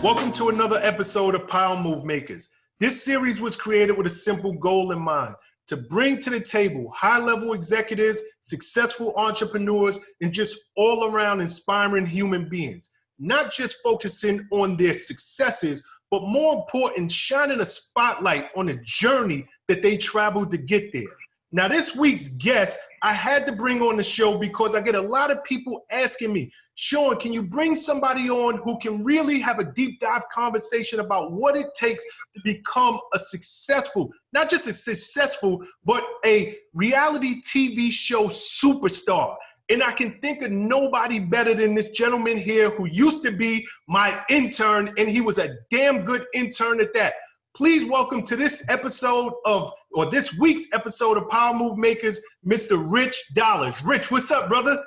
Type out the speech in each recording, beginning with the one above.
Welcome to another episode of Power Move Makers. This series was created with a simple goal in mind: to bring to the table high-level executives, successful entrepreneurs, and just all-around inspiring human beings. Not just focusing on their successes, but more important, shining a spotlight on the journey that they traveled to get there. Now, this week's guest, I had to bring on the show because I get a lot of people asking me, Shawn, can you bring somebody on who can really have a deep dive conversation about what it takes to become a successful, not just a successful, but a reality TV show superstar? And I can think of nobody better than this gentleman here who used to be my intern, and he was a damn good intern at that. Please welcome to this episode of, or this week's episode of Power Move Makers, Mr. Rich Dollaz. Rich, what's up, brother?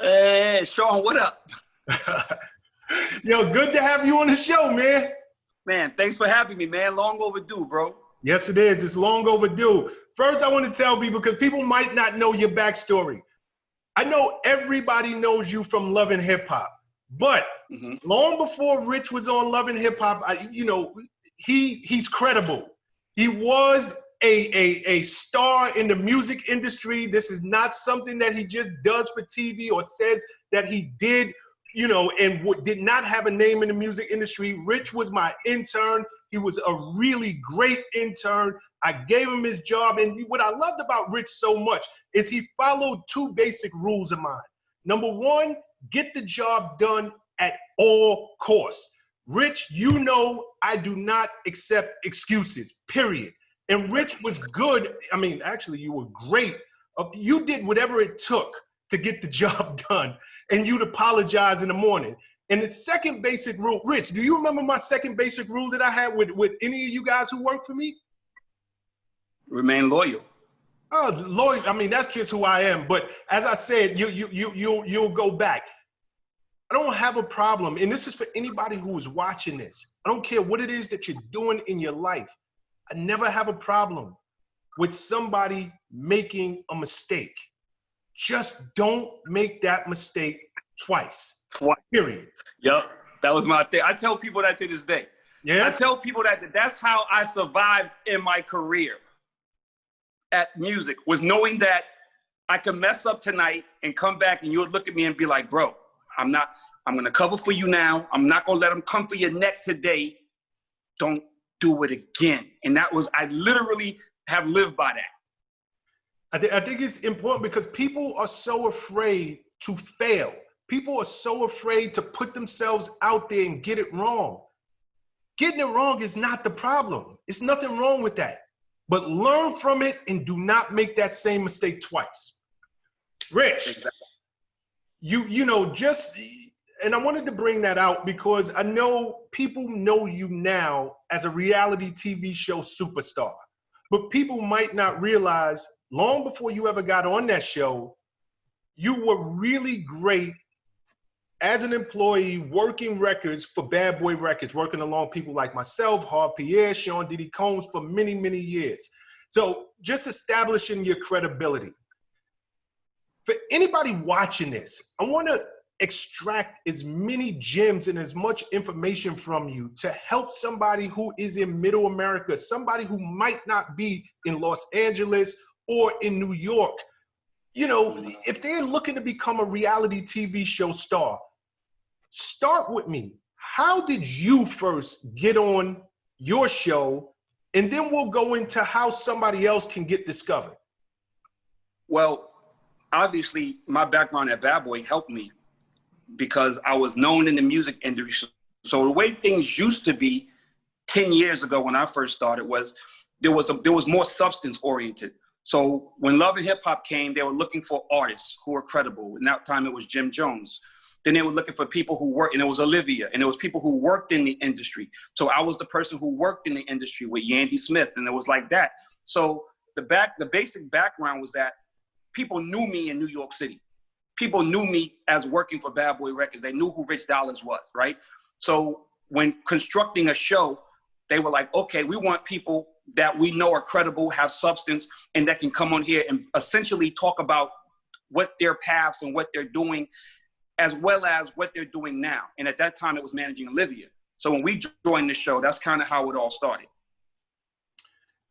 Hey, Shawn, what up? Yo, good to have you on the show, man. Man, thanks for having me, man. Long overdue, bro. Yes, it is. It's long overdue. First, I want to tell people, because people might not know your backstory. I know everybody knows you from Love and Hip Hop, but long before Rich was on Love and Hip Hop, he's credible. He was a star in the music industry. This is not something that he just does for TV or says that he did, and did not have a name in the music industry. Rich was my intern. He was a really great intern. I gave him his job. And what I loved about Rich so much is he followed two basic rules of mine. Number one, get the job done at all costs. Rich, I do not accept excuses, period. And Rich was good. I mean, actually, you were great. You did whatever it took to get the job done, and you'd apologize in the morning. And the second basic rule, Rich, do you remember my second basic rule that I had with any of you guys who work for me? Remain loyal. Oh, loyal. I mean, that's just who I am. But as I said, you'll go back. I don't have a problem, and this is for anybody who is watching this. I don't care what it is that you're doing in your life. I never have a problem with somebody making a mistake. Just don't make that mistake twice. Period. Yep, that was my thing. I tell people that to this day. Yeah. I tell people that that's how I survived in my career at music, was knowing that I could mess up tonight and come back and you would look at me and be like, bro, I'm going to cover for you now. I'm not going to let them come for your neck today. Don't do it again. And I literally have lived by that. I think it's important because people are so afraid to fail. People are so afraid to put themselves out there and get it wrong. Getting it wrong is not the problem. It's nothing wrong with that. But learn from it and do not make that same mistake twice. Rich, exactly. And I wanted to bring that out because I know people know you now as a reality TV show superstar, but people might not realize long before you ever got on that show, you were really great as an employee working records for Bad Boy Records, working along people like myself, Hard Pierre, Sean Diddy Combs for many, many years. So just establishing your credibility. For anybody watching this, I want to extract as many gems and as much information from you to help somebody who is in middle America, somebody who might not be in Los Angeles or in New York. If they're looking to become a reality TV show star, start with me. How did you first get on your show? And then we'll go into how somebody else can get discovered. Well, obviously, my background at Bad Boy helped me because I was known in the music industry. So the way things used to be 10 years ago when I first started was there was more substance oriented. So when Love and Hip Hop came, they were looking for artists who were credible. In that time, it was Jim Jones. Then they were looking for people who worked, and it was Olivia, and it was people who worked in the industry. So I was the person who worked in the industry with Yandy Smith, and it was like that. So the basic background was that people knew me in New York City. People knew me as working for Bad Boy Records. They knew who Rich Dollaz was, right? So when constructing a show, they were like, okay, we want people that we know are credible, have substance, and that can come on here and essentially talk about what their paths and what they're doing, as well as what they're doing now. And at that time, it was managing Olivia. So when we joined the show, that's kind of how it all started.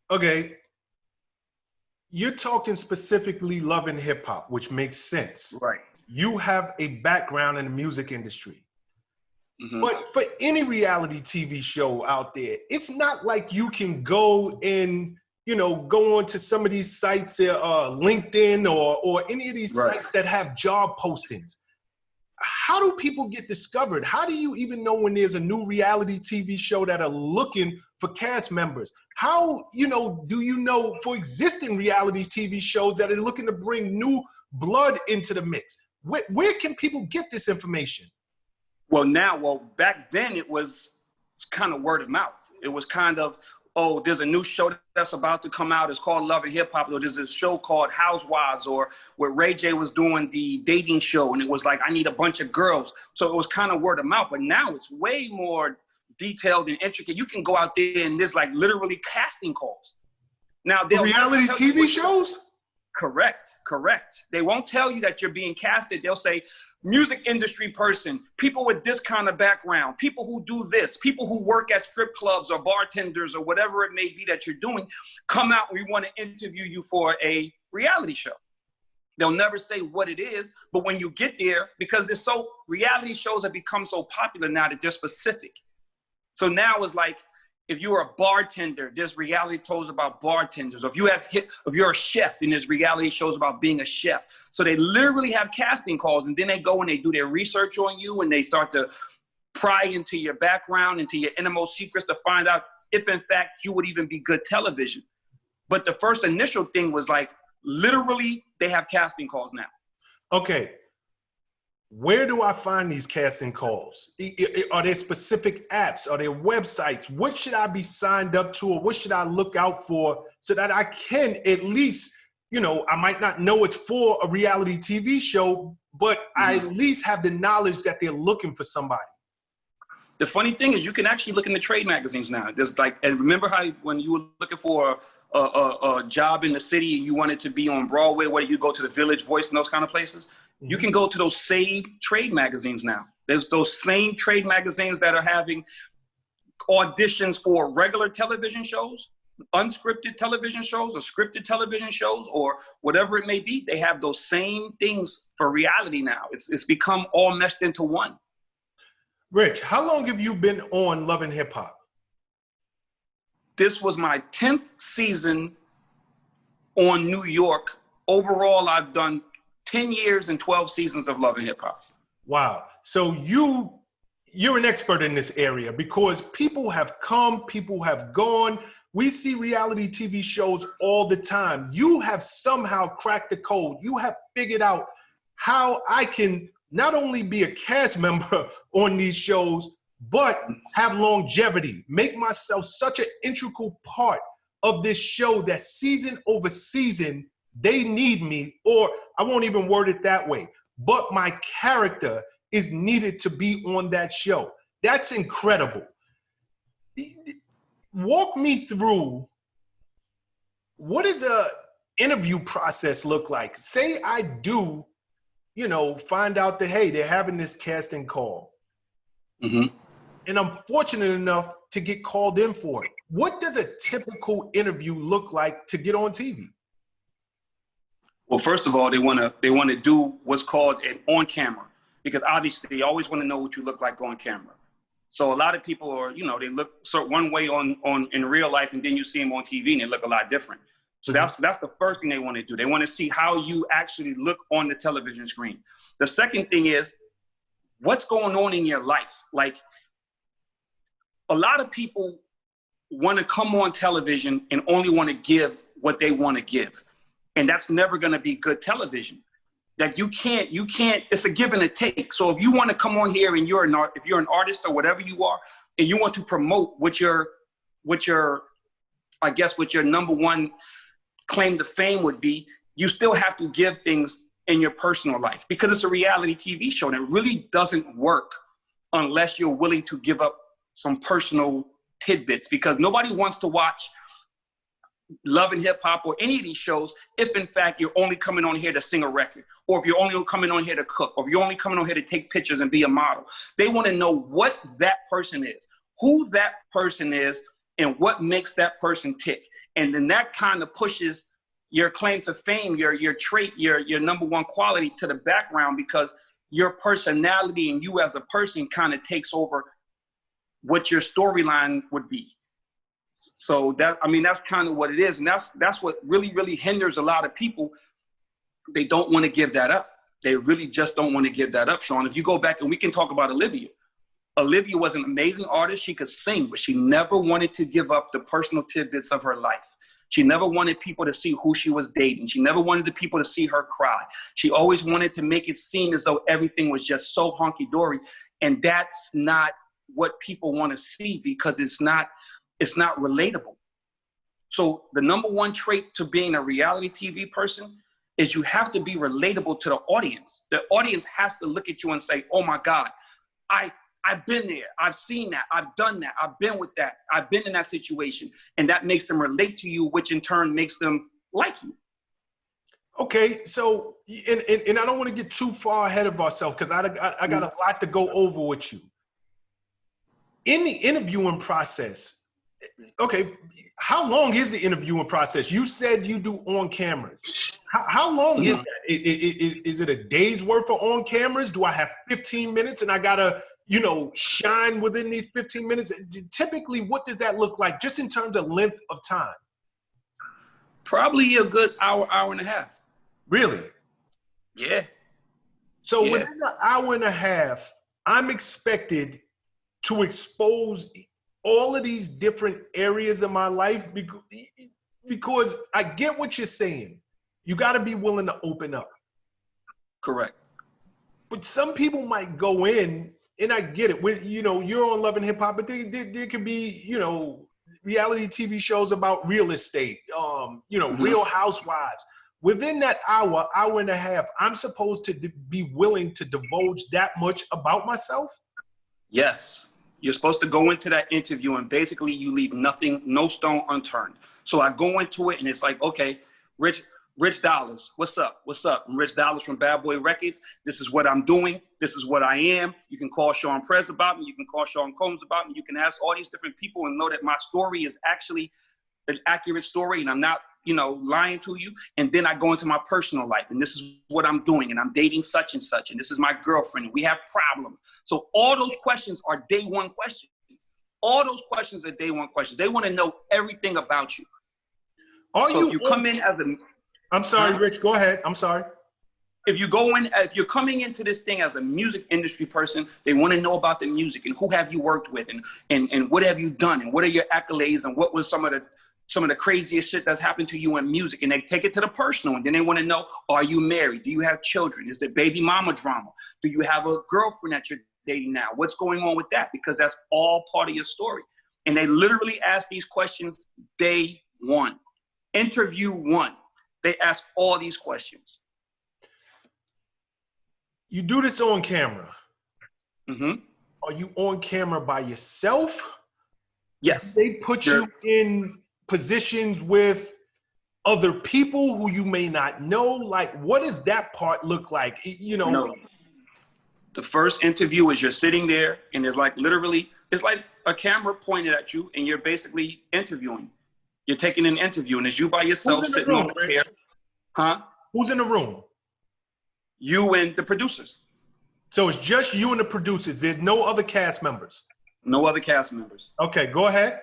Okay. You're talking specifically Love and Hip Hop, which makes sense. Right. You have a background in the music industry. But for any reality TV show out there, it's not like you can go and, you know, go on to some of these sites, LinkedIn or any of these sites that have job postings. How do people get discovered? How do you even know when there's a new reality TV show that are looking for cast members? How, you know, do you know for existing reality TV shows that are looking to bring new blood into the mix? Where can people get this information? Well, back then it was kind of word of mouth. It was kind of, oh, there's a new show that's about to come out. It's called Love and Hip Hop. Or there's this show called Housewives, or where Ray J was doing the dating show. And it was like, I need a bunch of girls. So it was kind of word of mouth. But now it's way more detailed and intricate. You can go out there and there's like literally casting calls. Now, the reality TV shows? Correct. They won't tell you that you're being casted. They'll say, music industry person, people with this kind of background, people who do this, people who work at strip clubs or bartenders or whatever it may be that you're doing, come out, we want to interview you for a reality show. They'll never say what it is, but when you get there, because reality shows have become so popular now that they're specific. So now it's like, if you're a bartender, there's reality shows about bartenders. Or if you're a chef, then there's reality shows about being a chef. So they literally have casting calls, and then they go and they do their research on you, and they start to pry into your background, into your innermost secrets to find out if in fact you would even be good television. But the first initial thing was like, literally, they have casting calls now. Okay. Where do I find these casting calls? Are there specific apps? Are there websites? What should I be signed up to, or what should I look out for so that I can at least, you know, I might not know it's for a reality TV show, but I at least have the knowledge that they're looking for somebody. The funny thing is you can actually look in the trade magazines now. There's like, and remember how when you were looking for a job in the city and you wanted to be on Broadway, where you go to the Village Voice and those kind of places? You can go to those same trade magazines now. There's those same trade magazines that are having auditions for regular television shows, unscripted television shows, or scripted television shows, or whatever it may be. They have those same things for reality now. It's become all meshed into one. Rich, how long have you been on Love and Hip Hop? This was my 10th season on New York. Overall, I've done 10 years and 12 seasons of Love and Hip Hop. Wow. So you're an expert in this area, because people have come, people have gone. We see reality TV shows all the time. You have somehow cracked the code. You have figured out how I can not only be a cast member on these shows, but have longevity, make myself such an integral part of this show that season over season, they need me, or I won't even word it that way, but my character is needed to be on that show. That's incredible. Walk me through, what does a interview process look like? Say I do, you know, find out that, hey, they're having this casting call. And I'm fortunate enough to get called in for it. What does a typical interview look like to get on TV? Well, first of all, they want to do what's called an on camera, because obviously they always want to know what you look like on camera. So a lot of people are, you know, they look one way on in real life, and then you see them on TV and they look a lot different. So that's the first thing they want to do. They want to see how you actually look on the television screen. The second thing is, what's going on in your life? Like, a lot of people want to come on television and only want to give what they want to give. And that's never going to be good television. That you can't, it's a give and a take. So if you want to come on here and if you're an artist or whatever you are, and you want to promote what your number one claim to fame would be, you still have to give things in your personal life, because it's a reality TV show and it really doesn't work unless you're willing to give up some personal tidbits, because nobody wants to watch Love and Hip Hop or any of these shows if in fact you're only coming on here to sing a record, or if you're only coming on here to cook, or if you're only coming on here to take pictures and be a model. They want to know what that person is. who that person is and what makes that person tick. And then that kind of pushes your claim to fame, your trait, your number one quality to the background, because your personality and you as a person kind of takes over what your storyline would be. So that, I mean, that's kind of what it is. And that's what really, really hinders a lot of people. They don't want to give that up. They really just don't want to give that up, Shawn. If you go back, and we can talk about Olivia. Olivia was an amazing artist. She could sing, but she never wanted to give up the personal tidbits of her life. She never wanted people to see who she was dating. She never wanted the people to see her cry. She always wanted to make it seem as though everything was just so hunky-dory. And that's not what people want to see, because it's not relatable. So the number one trait to being a reality TV person is you have to be relatable to the audience. The audience has to look at you and say, oh my God, I've been there. I've seen that. I've done that. I've been with that. I've been in that situation. And that makes them relate to you, which in turn makes them like you. Okay, so, and I don't want to get too far ahead of ourselves, because I got a lot to go over with you. In the interviewing process, okay, how long is the interviewing process? You said you do on cameras. How long is that? Is it a day's worth of on cameras? Do I have 15 minutes and I gotta, shine within these 15 minutes? Typically, what does that look like, just in terms of length of time? Probably a good hour and a half. Really? Yeah. So within an hour and a half, I'm expected to expose all of these different areas of my life, because I get what you're saying. You got to be willing to open up. Correct. But some people might go in, and I get it. You're on Love and Hip Hop, but there could be, reality TV shows about real estate, Real Housewives. Within that hour and a half, I'm supposed to be willing to divulge that much about myself? Yes. You're supposed to go into that interview and basically you leave nothing, no stone unturned. So I go into it and it's like, okay, Rich Dollaz, what's up? What's up? I'm Rich Dollaz from Bad Boy Records. This is what I'm doing. This is what I am. You can call ShawnPrez about me. You can call Sean Combs about me. You can ask all these different people and know that my story is actually an accurate story and I'm not, lying to you. And then I go into my personal life and this is what I'm doing and I'm dating such and such and this is my girlfriend and we have problems. So all those questions are day one questions. All those questions are day one questions. They want to know everything about you. If you come in as a... I'm sorry, Rich, go ahead. I'm sorry. If you're coming into this thing as a music industry person, they want to know about the music and who have you worked with and what have you done and what are your accolades and what was some of the craziest shit that's happened to you in music, and they take it to the personal, and then they want to know, are you married? Do you have children? Is there baby mama drama? Do you have a girlfriend that you're dating now? What's going on with that? Because that's all part of your story. And they literally ask these questions day one. Interview one. They ask all these questions. You do this on camera. Mm-hmm. Are you on camera by yourself? Yes. They put you in positions with other people who you may not know. Like, what does that part look like? No. The first interview is you're sitting there and it's like it's like a camera pointed at you and you're basically interviewing. You're taking an interview and it's you by yourself sitting on the chair. Huh? Who's in the room? You and the producers. So it's just you and the producers. There's no other cast members. No other cast members. Okay, go ahead.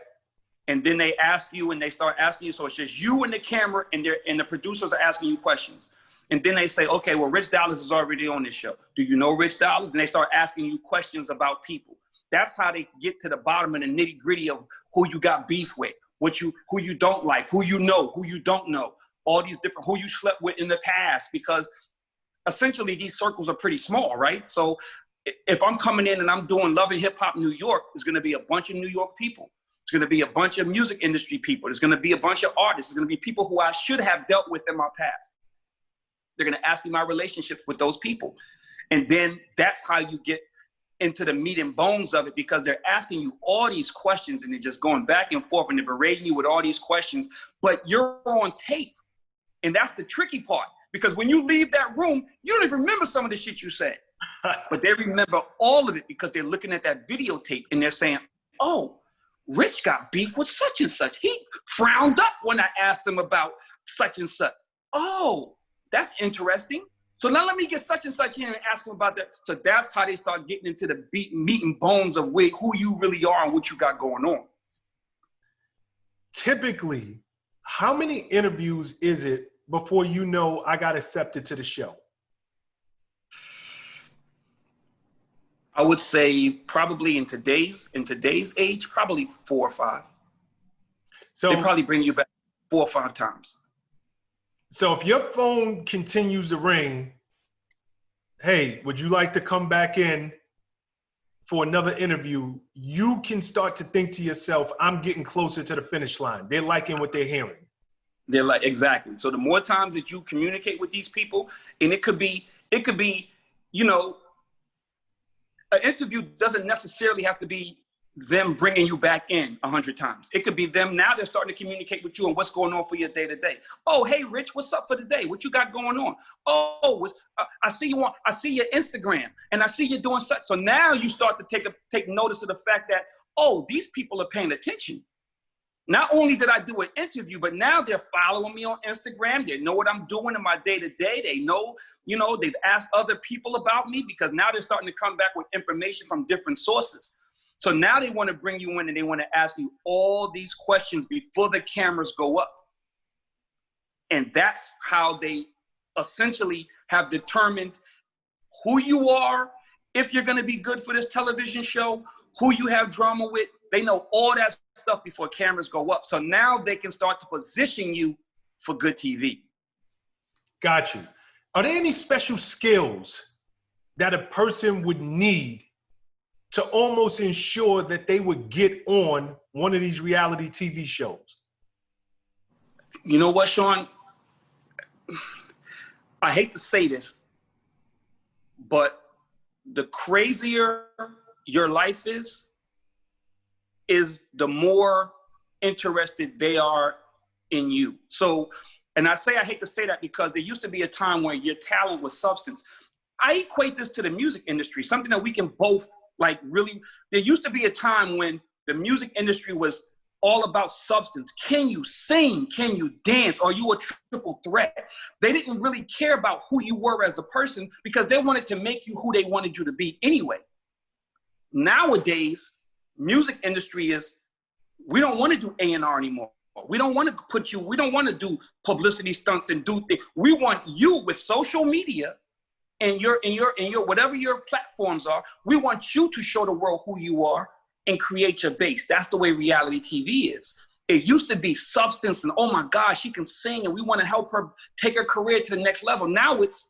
And then they ask you and they start asking you. So it's just you and the camera and the producers are asking you questions. And then they say, okay, well, Rich Dollaz is already on this show. Do you know Rich Dollaz? Then they start asking you questions about people. That's how they get to the bottom of the nitty gritty of who you got beef with, who you don't like, who you know, who you don't know, all these different, who you slept with in the past, because essentially these circles are pretty small, right? So if I'm coming in and I'm doing Love and Hip Hop New York, it's going to be a bunch of New York people. It's going to be a bunch of music industry people. There's going to be a bunch of artists. It's going to be people who I should have dealt with in my past. They're going to ask me my relationships with those people. And then that's how you get into the meat and bones of it, because they're asking you all these questions and they're just going back and forth and they're berating you with all these questions, but you're on tape. And that's the tricky part, because when you leave that room, you don't even remember some of the shit you said, but they remember all of it because they're looking at that videotape and they're saying, oh, Rich got beef with such and such. He frowned up when I asked him about such and such. Oh, that's interesting. So now let me get such and such in and ask him about that. So that's how they start getting into the meat and bones of who you really are and what you got going on. Typically, how many interviews is it before you know I got accepted to the show? I would say probably in today's age, probably 4 or 5. So they probably bring you back 4 or 5 times. So if your phone continues to ring, hey, would you like to come back in for another interview? You can start to think to yourself, I'm getting closer to the finish line. They're liking what they're hearing. They're like, exactly. So the more times that you communicate with these people, and it could be, you know, an interview doesn't necessarily have to be them bringing you back in 100 times. It could be them now they're starting to communicate with you on what's going on for your day to day. Oh, hey, Rich, what's up for the day? What you got going on? Oh, I see your Instagram and I see you doing such. So now you start to take notice of the fact that, oh, these people are paying attention. Not only did I do an interview, but now they're following me on Instagram. They know what I'm doing in my day to day. They know, you know, they've asked other people about me because now they're starting to come back with information from different sources. So now they want to bring you in and they want to ask you all these questions before the cameras go up. And that's how they essentially have determined who you are, if you're going to be good for this television show, who you have drama with. They know all that stuff before cameras go up. So now they can start to position you for good TV. Got you. Are there any special skills that a person would need to almost ensure that they would get on one of these reality TV shows? You know what, Shawn? I hate to say this, but the crazier your life is the more interested they are in you. So, and I hate to say that because there used to be a time where your talent was substance. I equate this to the music industry, something that we can both like really, there used to be a time when the music industry was all about substance. Can you sing? Can you dance? Are you a triple threat? They didn't really care about who you were as a person because they wanted to make you who they wanted you to be anyway. Nowadays, music industry is, we don't want to do A&R anymore. We don't want to we don't want to do publicity stunts and do things. We want you with social media and your whatever your platforms are, we want you to show the world who you are and create your base. That's the way reality TV is. It used to be substance and, oh my God, she can sing and we want to help her take her career to the next level. Now it's,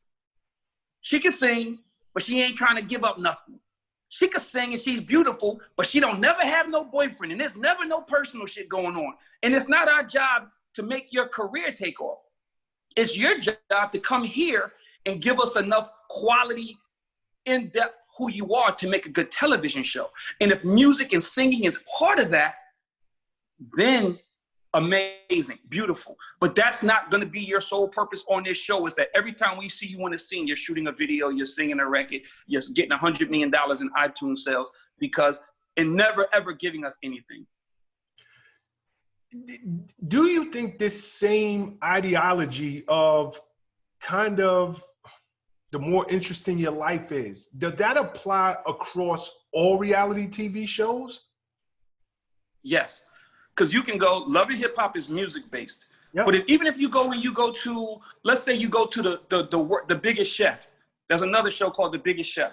she can sing, but she ain't trying to give up nothing. She can sing and she's beautiful, but she don't never have no boyfriend and there's never no personal shit going on. And it's not our job to make your career take off. It's your job to come here and give us enough quality, in-depth who you are to make a good television show. And if music and singing is part of that, then amazing, beautiful. But that's not going to be your sole purpose on this show, is that every time we see you on the scene, you're shooting a video, you're singing a record, you're getting $100 million in iTunes sales, because and never ever giving us anything. Do you think this same ideology of kind of the more interesting your life is, does that apply across all reality TV shows? Yes, because you can go, Love and Hip Hop is music based. Yep. But even if you go and you go to, let's say you go to the Biggest Chef. There's another show called The Biggest Chef,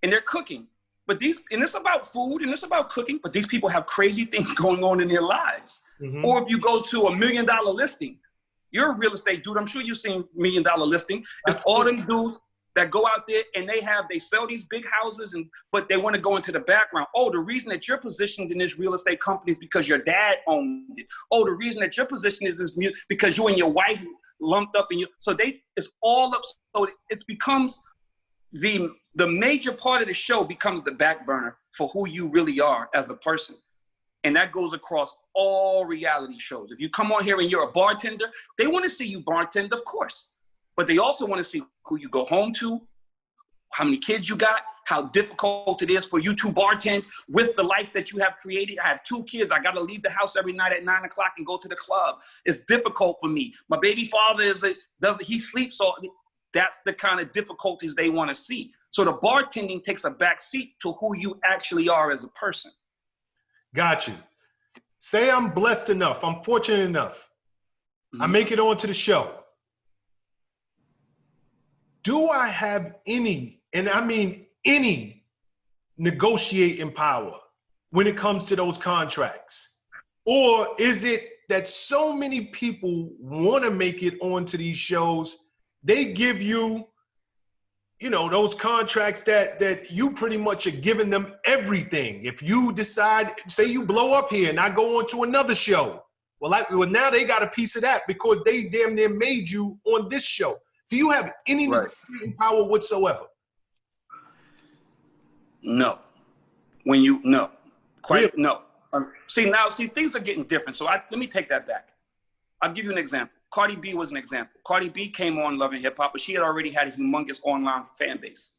and they're cooking. But and it's about food and it's about cooking, but these people have crazy things going on in their lives. Mm-hmm. Or if you go to $1 Million Listing, you're a real estate dude. I'm sure you've seen $1 Million Listing. It's all them dudes that go out there and they sell these big houses, but they want to go into the background. Oh, the reason that you're positioned in this real estate company is because your dad owned it. Oh, the reason that your position is this because you and your wife lumped up in you. So it's all up. So it becomes the major part of the show becomes the back burner for who you really are as a person. And that goes across all reality shows. If you come on here and you're a bartender, they want to see you bartend, of course. But they also want to see who you go home to, how many kids you got, how difficult it is for you to bartend with the life that you have created. I have 2 kids. I got to leave the house every night at 9 o'clock and go to the club. It's difficult for me. My baby father he sleeps all. That's the kind of difficulties they want to see. So the bartending takes a back seat to who you actually are as a person. Got you. Say I'm blessed enough, I'm fortunate enough. I make it onto the show. Do I have any, and I mean any, negotiating power when it comes to those contracts? Or is it that so many people want to make it onto these shows, they give you, you know, those contracts that you pretty much are giving them everything. If you decide, say you blow up here and I go on to another show, well, now they got a piece of that because they damn near made you on this show. Do you have any negotiating power whatsoever? No. No. See, things are getting different. So let me take that back. I'll give you an example. Cardi B was an example. Cardi B came on Love and Hip Hop, but she had already had a humongous online fan base.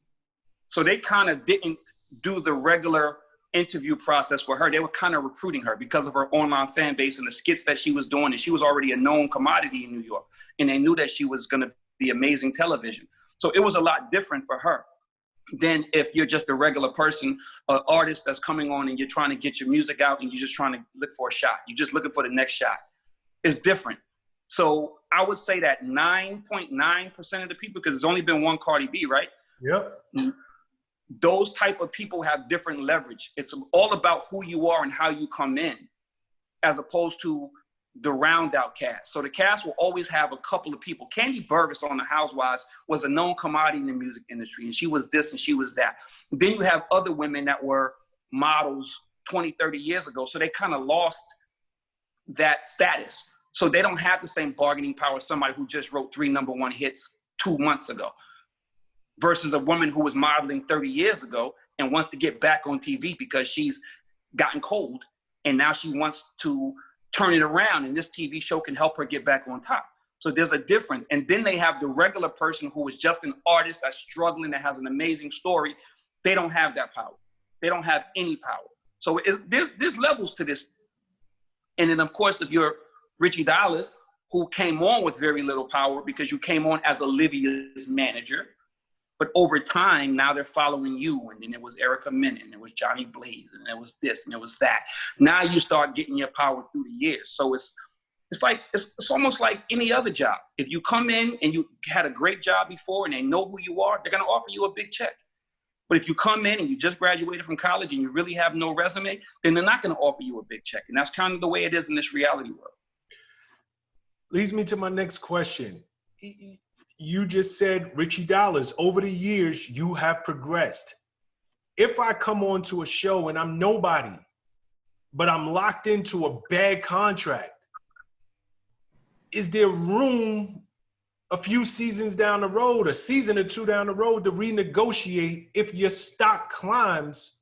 So they kind of didn't do the regular interview process for her. They were kind of recruiting her because of her online fan base and the skits that she was doing. And she was already a known commodity in New York. And they knew that she was going to be amazing television. So it was a lot different for her than if you're just a regular person, an artist that's coming on and you're trying to get your music out and you're just trying to look for a shot. You're just looking for the next shot. It's different. So I would say that 9.9% of the people, because there's only been one Cardi B, right? Yep. Those type of people have different leverage. It's all about who you are and how you come in, as opposed to the round out cast. So the cast will always have a couple of people. Candy Burvis on the Housewives was a known commodity in the music industry, and she was this and she was that. Then you have other women that were models 20, 30 years ago. So they kind of lost that status. So they don't have the same bargaining power as somebody who just wrote 3 #1 hits 2 months ago versus a woman who was modeling 30 years ago and wants to get back on TV because she's gotten cold and now she wants to turn it around, and this TV show can help her get back on top. So there's a difference. And then they have the regular person who is just an artist that's struggling, that has an amazing story. They don't have that power. They don't have any power. So there's levels to this. And then, of course, if you're Richie Dollaz, who came on with very little power because you came on as Olivia's manager, but over time, now they're following you. And then it was Erica Menen, and it was Johnny Blaze, and it was this, and it was that. Now you start getting your power through the years. So it's almost like any other job. If you come in and you had a great job before and they know who you are, they're going to offer you a big check. But if you come in and you just graduated from college and you really have no resume, then they're not going to offer you a big check. And that's kind of the way it is in this reality world. Leads me to my next question. You just said, Richie Dollaz, over the years, you have progressed. If I come on to a show and I'm nobody, but I'm locked into a bad contract, is there room a few seasons down the road, a season or 2 down the road, to renegotiate if your stock climbs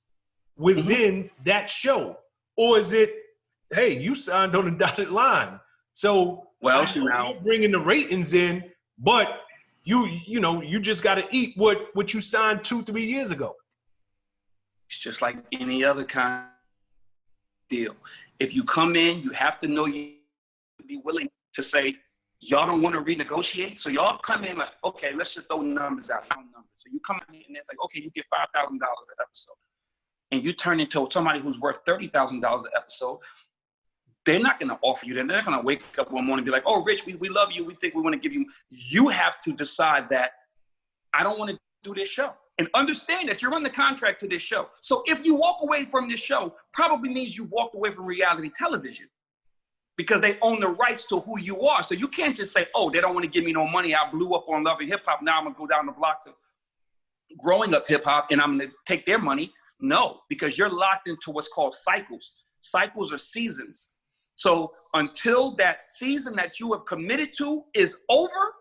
within that show? Or is it, hey, you signed on the dotted line, so you're bringing the ratings in, but you just got to eat what you signed 2-3 years ago? It's just like any other kind of deal. If you come in, you have to know you be willing to say, y'all don't want to renegotiate. So y'all come in like, okay, let's just throw numbers out. So you come in and it's like, okay, you get $5,000 an episode. And you turn into somebody who's worth $30,000 an episode. They're not going to offer you that. They're not going to wake up one morning and be like, oh, Rich, we love you. We think we want to give you. You have to decide that I don't want to do this show. And understand that you're under contract to this show. So if you walk away from this show, probably means you've walked away from reality television because they own the rights to who you are. So you can't just say, oh, they don't want to give me no money. I blew up on Love and Hip Hop. Now I'm going to go down the block to Growing Up Hip Hop and I'm going to take their money. No, because you're locked into what's called cycles. Cycles are seasons. So until that season that you have committed to is over,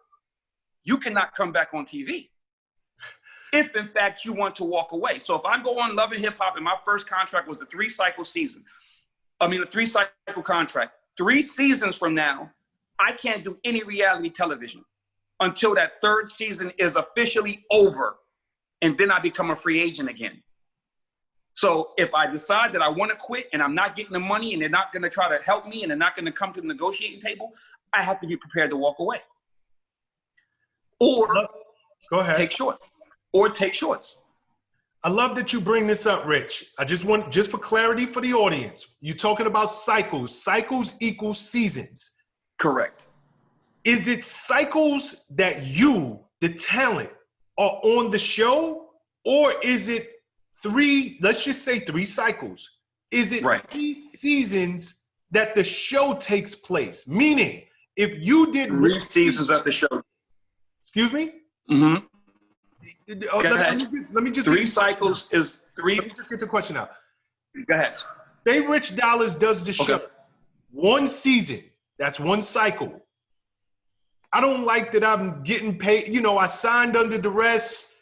you cannot come back on TV. If in fact you want to walk away. So if I go on Love and Hip Hop and my first contract was the 3-cycle contract, 3 seasons from now, I can't do any reality television until that 3rd season is officially over. and then I become a free agent again. So if I decide that I want to quit and I'm not getting the money and they're not going to try to help me and they're not going to come to the negotiating table, I have to be prepared to walk away. Or go ahead. Take shorts. Or take shorts. I love that you bring this up, Rich. I just want, just for clarity for the audience, you're talking about cycles. Cycles equal seasons. Correct. Is it cycles that you, the talent, are on the show, or is it let's just say 3 cycles? Is it 3 seasons that the show takes place? Meaning, if you did 3 seasons at the show. Excuse me? Mm-hmm. Let me just 3 cycles is 3. Let me just get the question out. Go ahead. Say Rich Dollaz does the show. 1 season. That's 1 cycle. I don't like that I'm getting paid. You know, I signed under duress.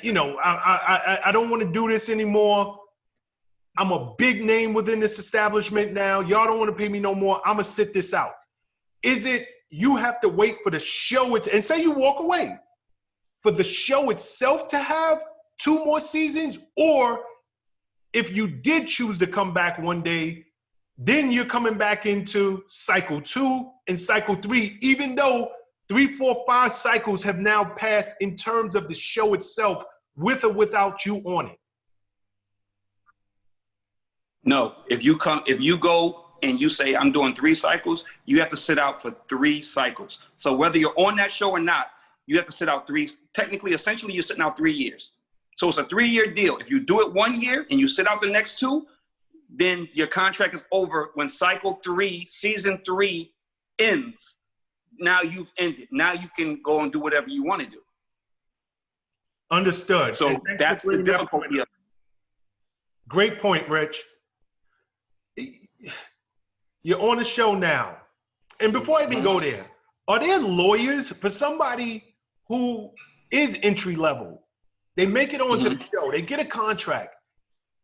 You know, I don't want to do this anymore. I'm a big name within this establishment now. Y'all don't want to pay me no more. I'm going to sit this out. Is it you have to wait for the show and say you walk away for the show itself to have 2 more seasons? Or if you did choose to come back one day, then you're coming back into cycle 2 and cycle 3, even though 3, 4, 5 cycles have now passed in terms of the show itself, with or without you on it? No, if you go and you say, I'm doing 3 cycles, you have to sit out for 3 cycles. So whether you're on that show or not, you have to sit out 3, technically, essentially you're sitting out 3 years. So it's a 3-year deal. If you do it 1 year and you sit out the next 2, then your contract is over when cycle 3, season 3 ends. Now you've ended. Now you can go and do whatever you want to do. Understood. So that's the difficulty of it. Great point, Rich. You're on the show now. And before I even go there, are there lawyers for somebody who is entry level? They make it onto the show. They get a contract.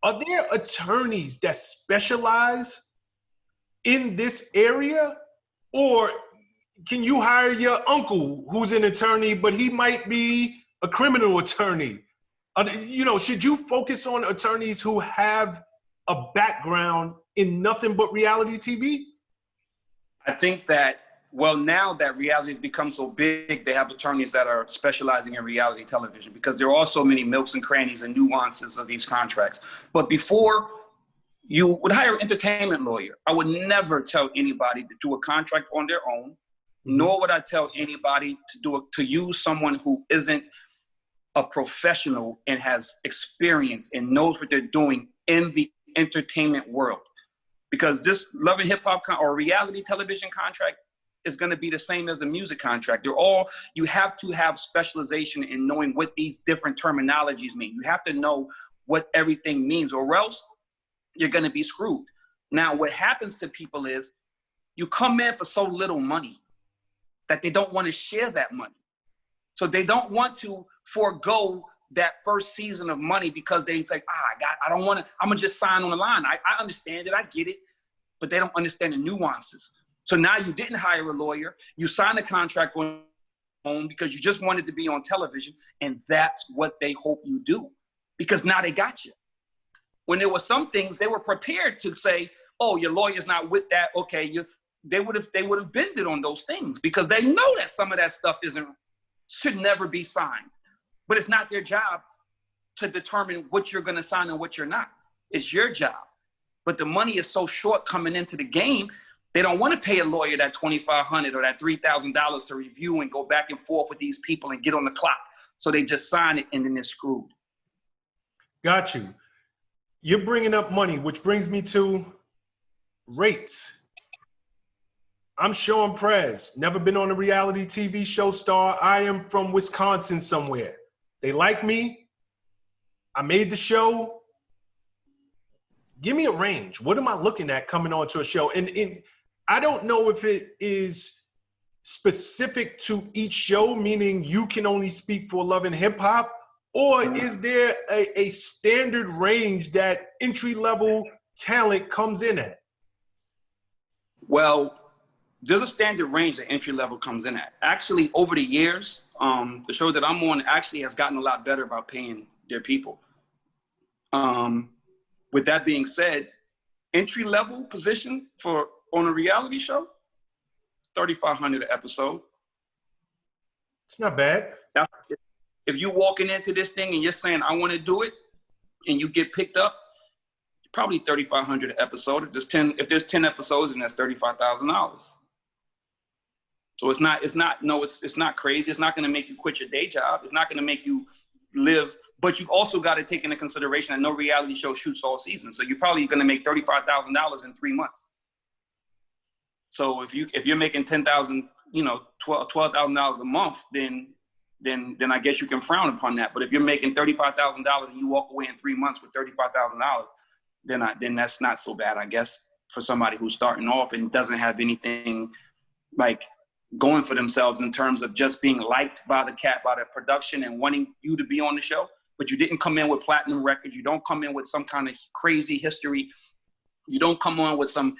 Are there attorneys that specialize in this area? Or can you hire your uncle who's an attorney, but he might be a criminal attorney? You know, should you focus on attorneys who have a background in nothing but reality TV? I think that, well, now that reality has become so big, they have attorneys that are specializing in reality television because there are so many nooks and crannies and nuances of these contracts. But before, you would hire an entertainment lawyer. I would never tell anybody to do a contract on their own, nor would I tell anybody to use someone who isn't a professional and has experience and knows what they're doing in the entertainment world. Because this Love and Hip Hop or reality television contract is going to be the same as a music contract. You have to have specialization in knowing what these different terminologies mean. You have to know what everything means, or else you're going to be screwed. Now, what happens to people is you come in for so little money that they don't want to share that money. So they don't want to forego that first season of money because they say, I'm going to just sign on the line. I understand it. I get it. But they don't understand the nuances. So now you didn't hire a lawyer. You signed a contract on because you just wanted to be on television. And that's what they hope you do, because now they got you. When there were some things, they were prepared to say, oh, your lawyer's not with that. Okay, they would have bended on those things because they know that some of that stuff should never be signed. But it's not their job to determine what you're going to sign and what you're not. It's your job. But the money is so short coming into the game, they don't want to pay a lawyer that $2,500 or that $3,000 to review and go back and forth with these people and get on the clock. So they just sign it and then they're screwed. Got you. You're bringing up money, which brings me to rates. I'm ShawnPrez, never been on a reality TV show star. I am from Wisconsin somewhere. They like me. I made the show. Give me a range. What am I looking at coming onto a show? And I don't know if it is specific to each show, meaning you can only speak for Love and Hip Hop, or is there a standard range that entry-level talent comes in at? Well, there's a standard range that entry level comes in at. Actually, over the years, the show that I'm on actually has gotten a lot better about paying They're people. With that being said, entry-level position on a reality show, $3,500 an episode. It's not bad. Now, if you're walking into this thing and you're saying, I want to do it, and you get picked up, probably $3,500 an episode. If there's 10 episodes, and that's $35,000. So it's not crazy. It's not going to make you quit your day job. It's not going to make you live, but you also got to take into consideration that no reality show shoots all season. So you're probably going to make $35,000 in 3 months. So if you're making $10,000, $12,000 a month, then I guess you can frown upon that. But if you're making $35,000 and you walk away in 3 months with $35,000, then that's not so bad, I guess, for somebody who's starting off and doesn't have anything like going for themselves in terms of just being liked by the production and wanting you to be on the show. But you didn't come in with platinum records. You don't come in with some kind of crazy history. You don't come on with some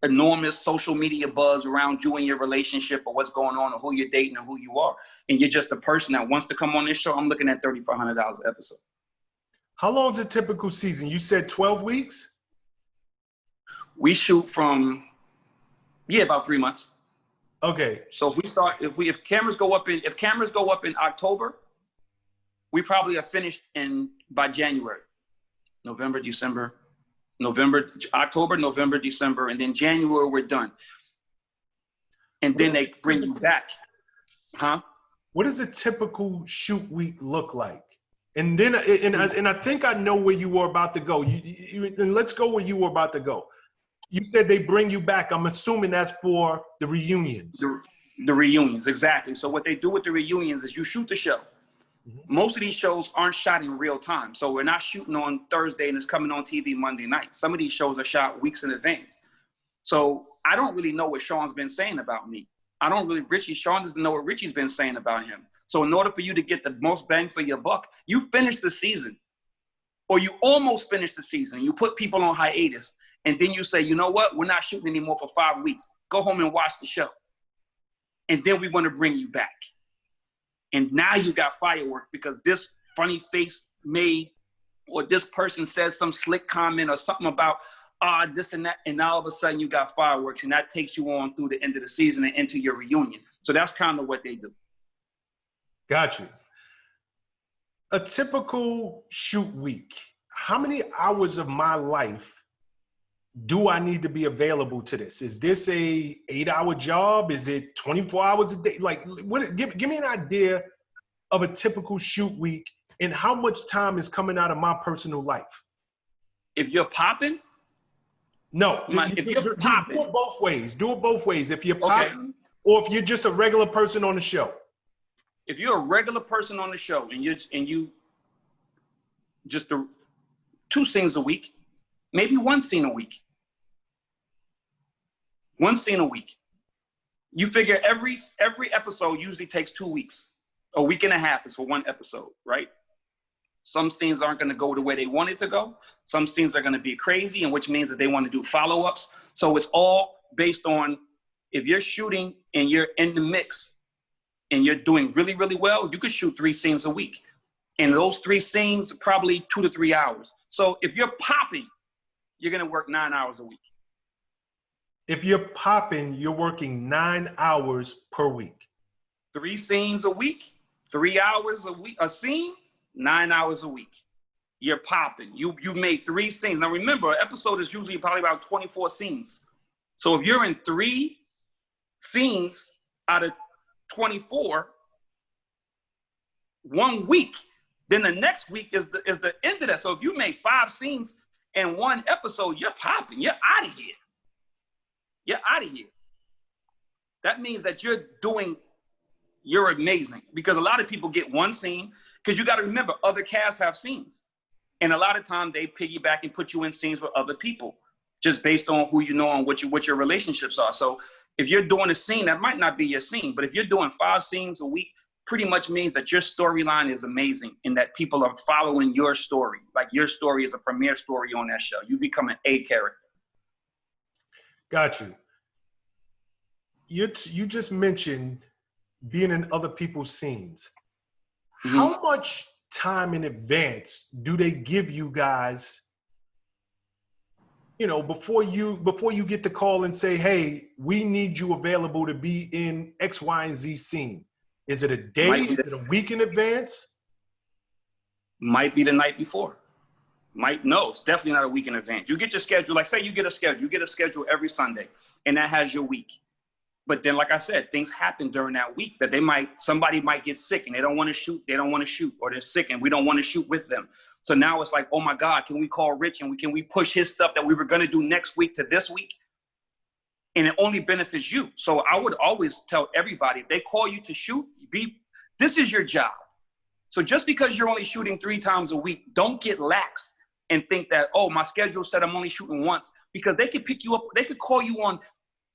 enormous social media buzz around you and your relationship or what's going on or who you're dating or who you are. And you're just a person that wants to come on this show. I'm looking at $3,500 an episode. How long is a typical season? You said 12 weeks? We shoot from, about 3 months. Okay. So if cameras go up in October, we probably are finished by January, October, November, December, and then January we're done. And then they bring you back. Huh? What does a typical shoot week look like? And then, I think I know where you were about to go. And let's go where you were about to go. You said they bring you back. I'm assuming that's for the reunions. The reunions, exactly. So what they do with the reunions is you shoot the show. Mm-hmm. Most of these shows aren't shot in real time. So we're not shooting on Thursday and it's coming on TV Monday night. Some of these shows are shot weeks in advance. So I don't really know what Shawn's been saying about me. Shawn doesn't know what Richie's been saying about him. So in order for you to get the most bang for your buck, you finish the season or you almost finish the season. You put people on hiatus and then you say, you know what? We're not shooting anymore for 5 weeks. Go home and watch the show. And then we want to bring you back. And now you got fireworks because this funny face made or this person says some slick comment or something about this and that. And all of a sudden you got fireworks and that takes you on through the end of the season and into your reunion. So that's kind of what they do. Got you. A typical shoot week. How many hours of my life do I need to be available to this? Is this a 8-hour job? Is it 24 hours a day? Like, give me an idea of a typical shoot week and how much time is coming out of my personal life. If you're popping? No, if you're popping. Do it both ways. Do it both ways. If you're popping or if you're just a regular person on the show. If you're a regular person on the show and you just 2 scenes a week, maybe 1 scene a week. 1 scene a week. You figure every episode usually takes 2 weeks. A week and a half is for 1 episode, right? Some scenes aren't going to go the way they want it to go. Some scenes are going to be crazy, and which means that they want to do follow-ups. So it's all based on if you're shooting and you're in the mix and you're doing really, really well, you could shoot 3 scenes a week. And those 3 scenes, probably 2 to 3 hours. So if you're popping, you're going to work 9 hours a week. If you're popping, you're working 9 hours per week. 3 scenes a week, 3 hours a week, a scene, 9 hours a week. You're popping. You made 3 scenes. Now remember, an episode is usually probably about 24 scenes. So if you're in 3 scenes out of 24, 1 week, then the next week is the end of that. So if you make 5 scenes in 1 episode, you're popping. You're out of here. You're out of here. That means that you're amazing. Because a lot of people get 1 scene, because you got to remember, other casts have scenes. And a lot of times they piggyback and put you in scenes with other people, just based on who you know and what your relationships are. So if you're doing a scene, that might not be your scene. But if you're doing 5 scenes a week, pretty much means that your storyline is amazing and that people are following your story. Like your story is a premier story on that show. You become an A character. Got you. You just mentioned being in other people's scenes. Mm-hmm. How much time in advance do they give you guys, you know, before you get the call and say, hey, we need you available to be in X, Y, and Z scene? Is it a day? Is it a week in advance? Might be the night before. No, it's definitely not a week in advance. You get your schedule, like say you get a schedule every Sunday, and that has your week. But then, like I said, things happen during that week that somebody might get sick and they don't want to shoot, or they're sick and we don't want to shoot with them. So now it's like, oh my God, can we call Rich and can we push his stuff that we were going to do next week to this week? And it only benefits you. So I would always tell everybody, if they call you to shoot, this is your job. So just because you're only shooting 3 times a week, don't get lax and think that, oh, my schedule said I'm only shooting once, because they could pick you up. They could call you on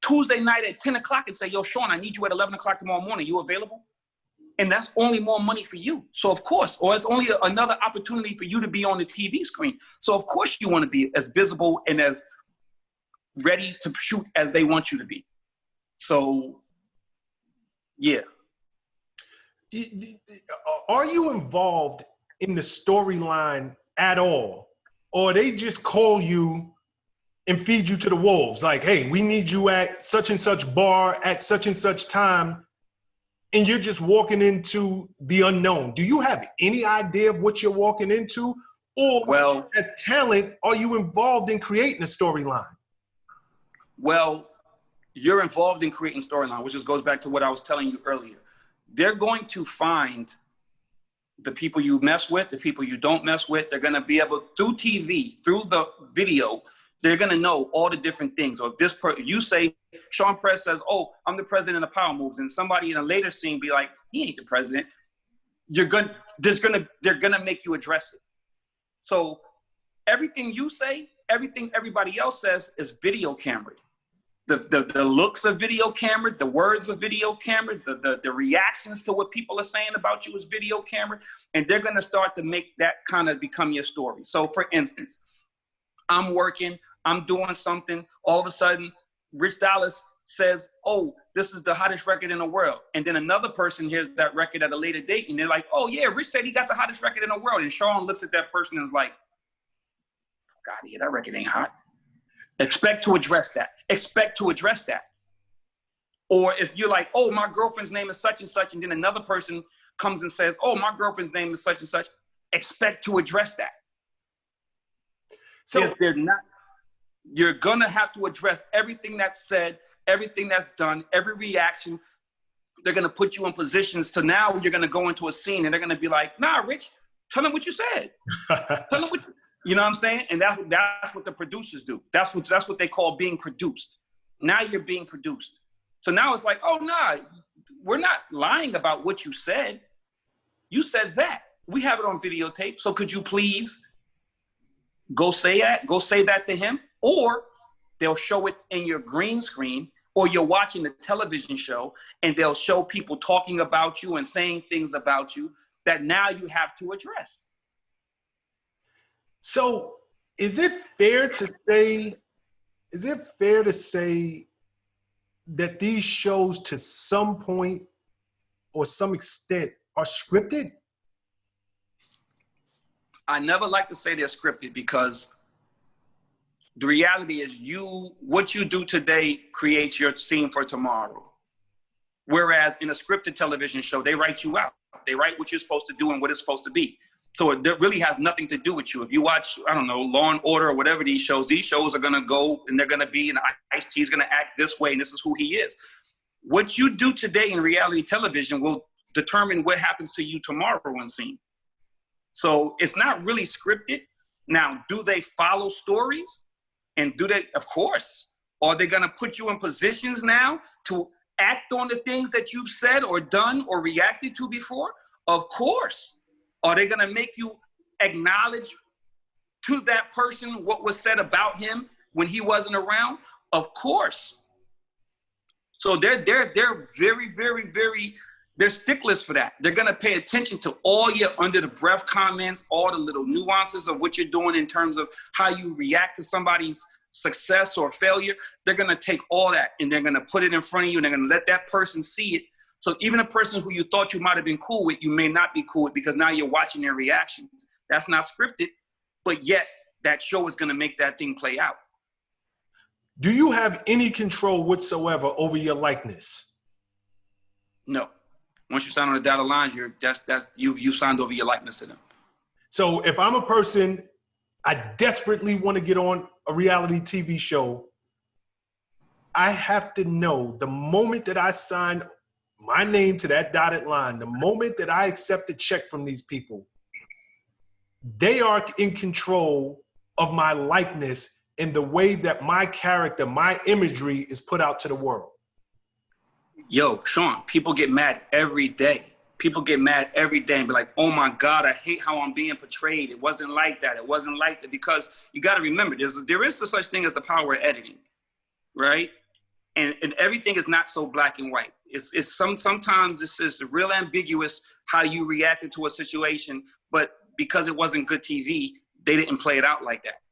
Tuesday night at 10 o'clock and say, yo, Shawn, I need you at 11 o'clock tomorrow morning. You available? And that's only more money for you. So of course, or it's only another opportunity for you to be on the TV screen. So of course you want to be as visible and as ready to shoot as they want you to be. So, yeah. Are you involved in the storyline at all? Or they just call you and feed you to the wolves? Like, hey, we need you at such and such bar at such and such time, and you're just walking into the unknown. Do you have any idea of what you're walking into? Or, well, as talent, are you involved in creating a storyline? Well, you're involved in creating storyline, which just goes back to what I was telling you earlier. They're going to find the people you mess with, the people you don't mess with. They're going to be able, through TV, through the video, they're going to know all the different things. Or if you say, ShawnPrez says, oh, I'm the president of POWERMOVE, and somebody in a later scene be like, he ain't the president. They're going to make you address it. So everything you say, everything everybody else says is video camera. The looks of video camera, the words of video camera, the reactions to what people are saying about you is video camera, and they're going to start to make that kind of become your story. So for instance, I'm working, I'm doing something, all of a sudden, Rich Dollaz says, oh, this is the hottest record in the world. And then another person hears that record at a later date, and they're like, oh yeah, Rich said he got the hottest record in the world. And Shawn looks at that person and is like, God, yeah, that record ain't hot. Expect to address that. Expect to address that. Or if you're like, oh, my girlfriend's name is such and such, and then another person comes and says, oh, my girlfriend's name is such and such, expect to address that. So if they're not, you're gonna have to address everything that's said, everything that's done, every reaction. They're gonna put you in positions to now you're gonna go into a scene and they're gonna be like, nah, Rich, tell them what you said. Tell them what you know what I'm saying? And that's what the producers do. That's what they call being produced. Now you're being produced. So now it's like, oh, nah, we're not lying about what you said. You said that. We have it on videotape. So could you please go say that to him? Or they'll show it in your green screen, or you're watching a television show and they'll show people talking about you and saying things about you that now you have to address. So is it fair to say that these shows to some point or some extent are scripted? I never like to say they're scripted, because the reality is what you do today creates your scene for tomorrow. Whereas in a scripted television show, they write you out. They write what you're supposed to do and what it's supposed to be. So it really has nothing to do with you. If you watch, I don't know, Law and Order or whatever these shows are going to go and they're going to be, and Ice-T's going to act this way and this is who he is. What you do today in reality television will determine what happens to you tomorrow on scene. So it's not really scripted. Now, do they follow stories? And do they, of course. Are they going to put you in positions now to act on the things that you've said or done or reacted to before? Of course. Are they going to make you acknowledge to that person what was said about him when he wasn't around? Of course. So they're very, very, very, they're sticklers for that. They're going to pay attention to all your under the breath comments, all the little nuances of what you're doing in terms of how you react to somebody's success or failure. They're going to take all that and they're going to put it in front of you and they're going to let that person see it, So even a person who you thought you might have been cool with, you may not be cool with because now you're watching their reactions. That's not scripted, but yet that show is going to make that thing play out. Do you have any control whatsoever over your likeness? No. Once you sign on the dotted lines, you signed over your likeness to them. So if I'm a person, I desperately want to get on a reality TV show, I have to know the moment that I sign my name to that dotted line, the moment that I accept a check from these people, they are in control of my likeness and the way that my character, my imagery is put out to the world. Yo, Shawn, people get mad every day. People get mad every day and be like, oh my God, I hate how I'm being portrayed. It wasn't like that. It wasn't like that. Because you got to remember, there is such thing as the power of editing, right? And everything is not so black and white. Sometimes it's just real ambiguous how you reacted to a situation, but because it wasn't good TV, they didn't play it out like that.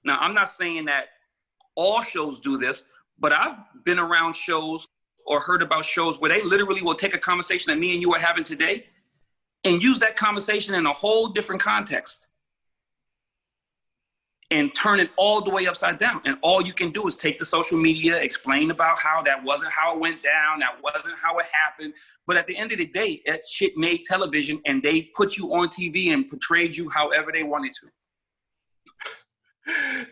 Now, I'm not saying that all shows do this, but I've been around shows or heard about shows where they literally will take a conversation that me and you are having today and use that conversation in a whole different context and turn it all the way upside down. And all you can do is take the social media, explain about how that wasn't how it went down, that wasn't how it happened. But at the end of the day, that shit made television and they put you on TV and portrayed you however they wanted to.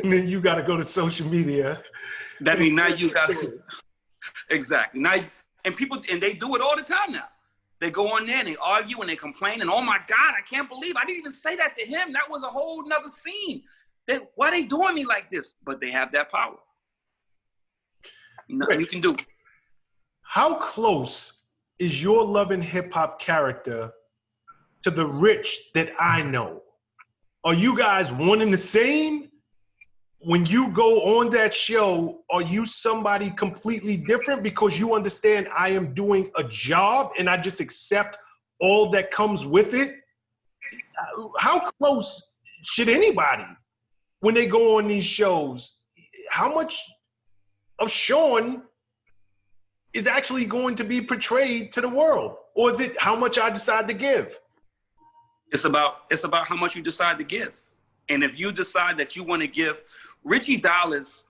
And then you got to go to social media. That means now you got to, exactly. Now, and they do it all the time now. They go on there and they argue and they complain and, oh my God, I can't believe I didn't even say that to him. That was a whole nother scene. Why are they doing me like this? But they have that power. Nothing you can do. How close is your Love and Hip Hop character to the Rich that I know? Are you guys one and the same? When you go on that show, are you somebody completely different because you understand I am doing a job and I just accept all that comes with it? How close should anybody, when they go on these shows, how much of Shawn is actually going to be portrayed to the world? Or is it how much I decide to give? It's about how much you decide to give. And if you decide that you want to give, Richie Dollaz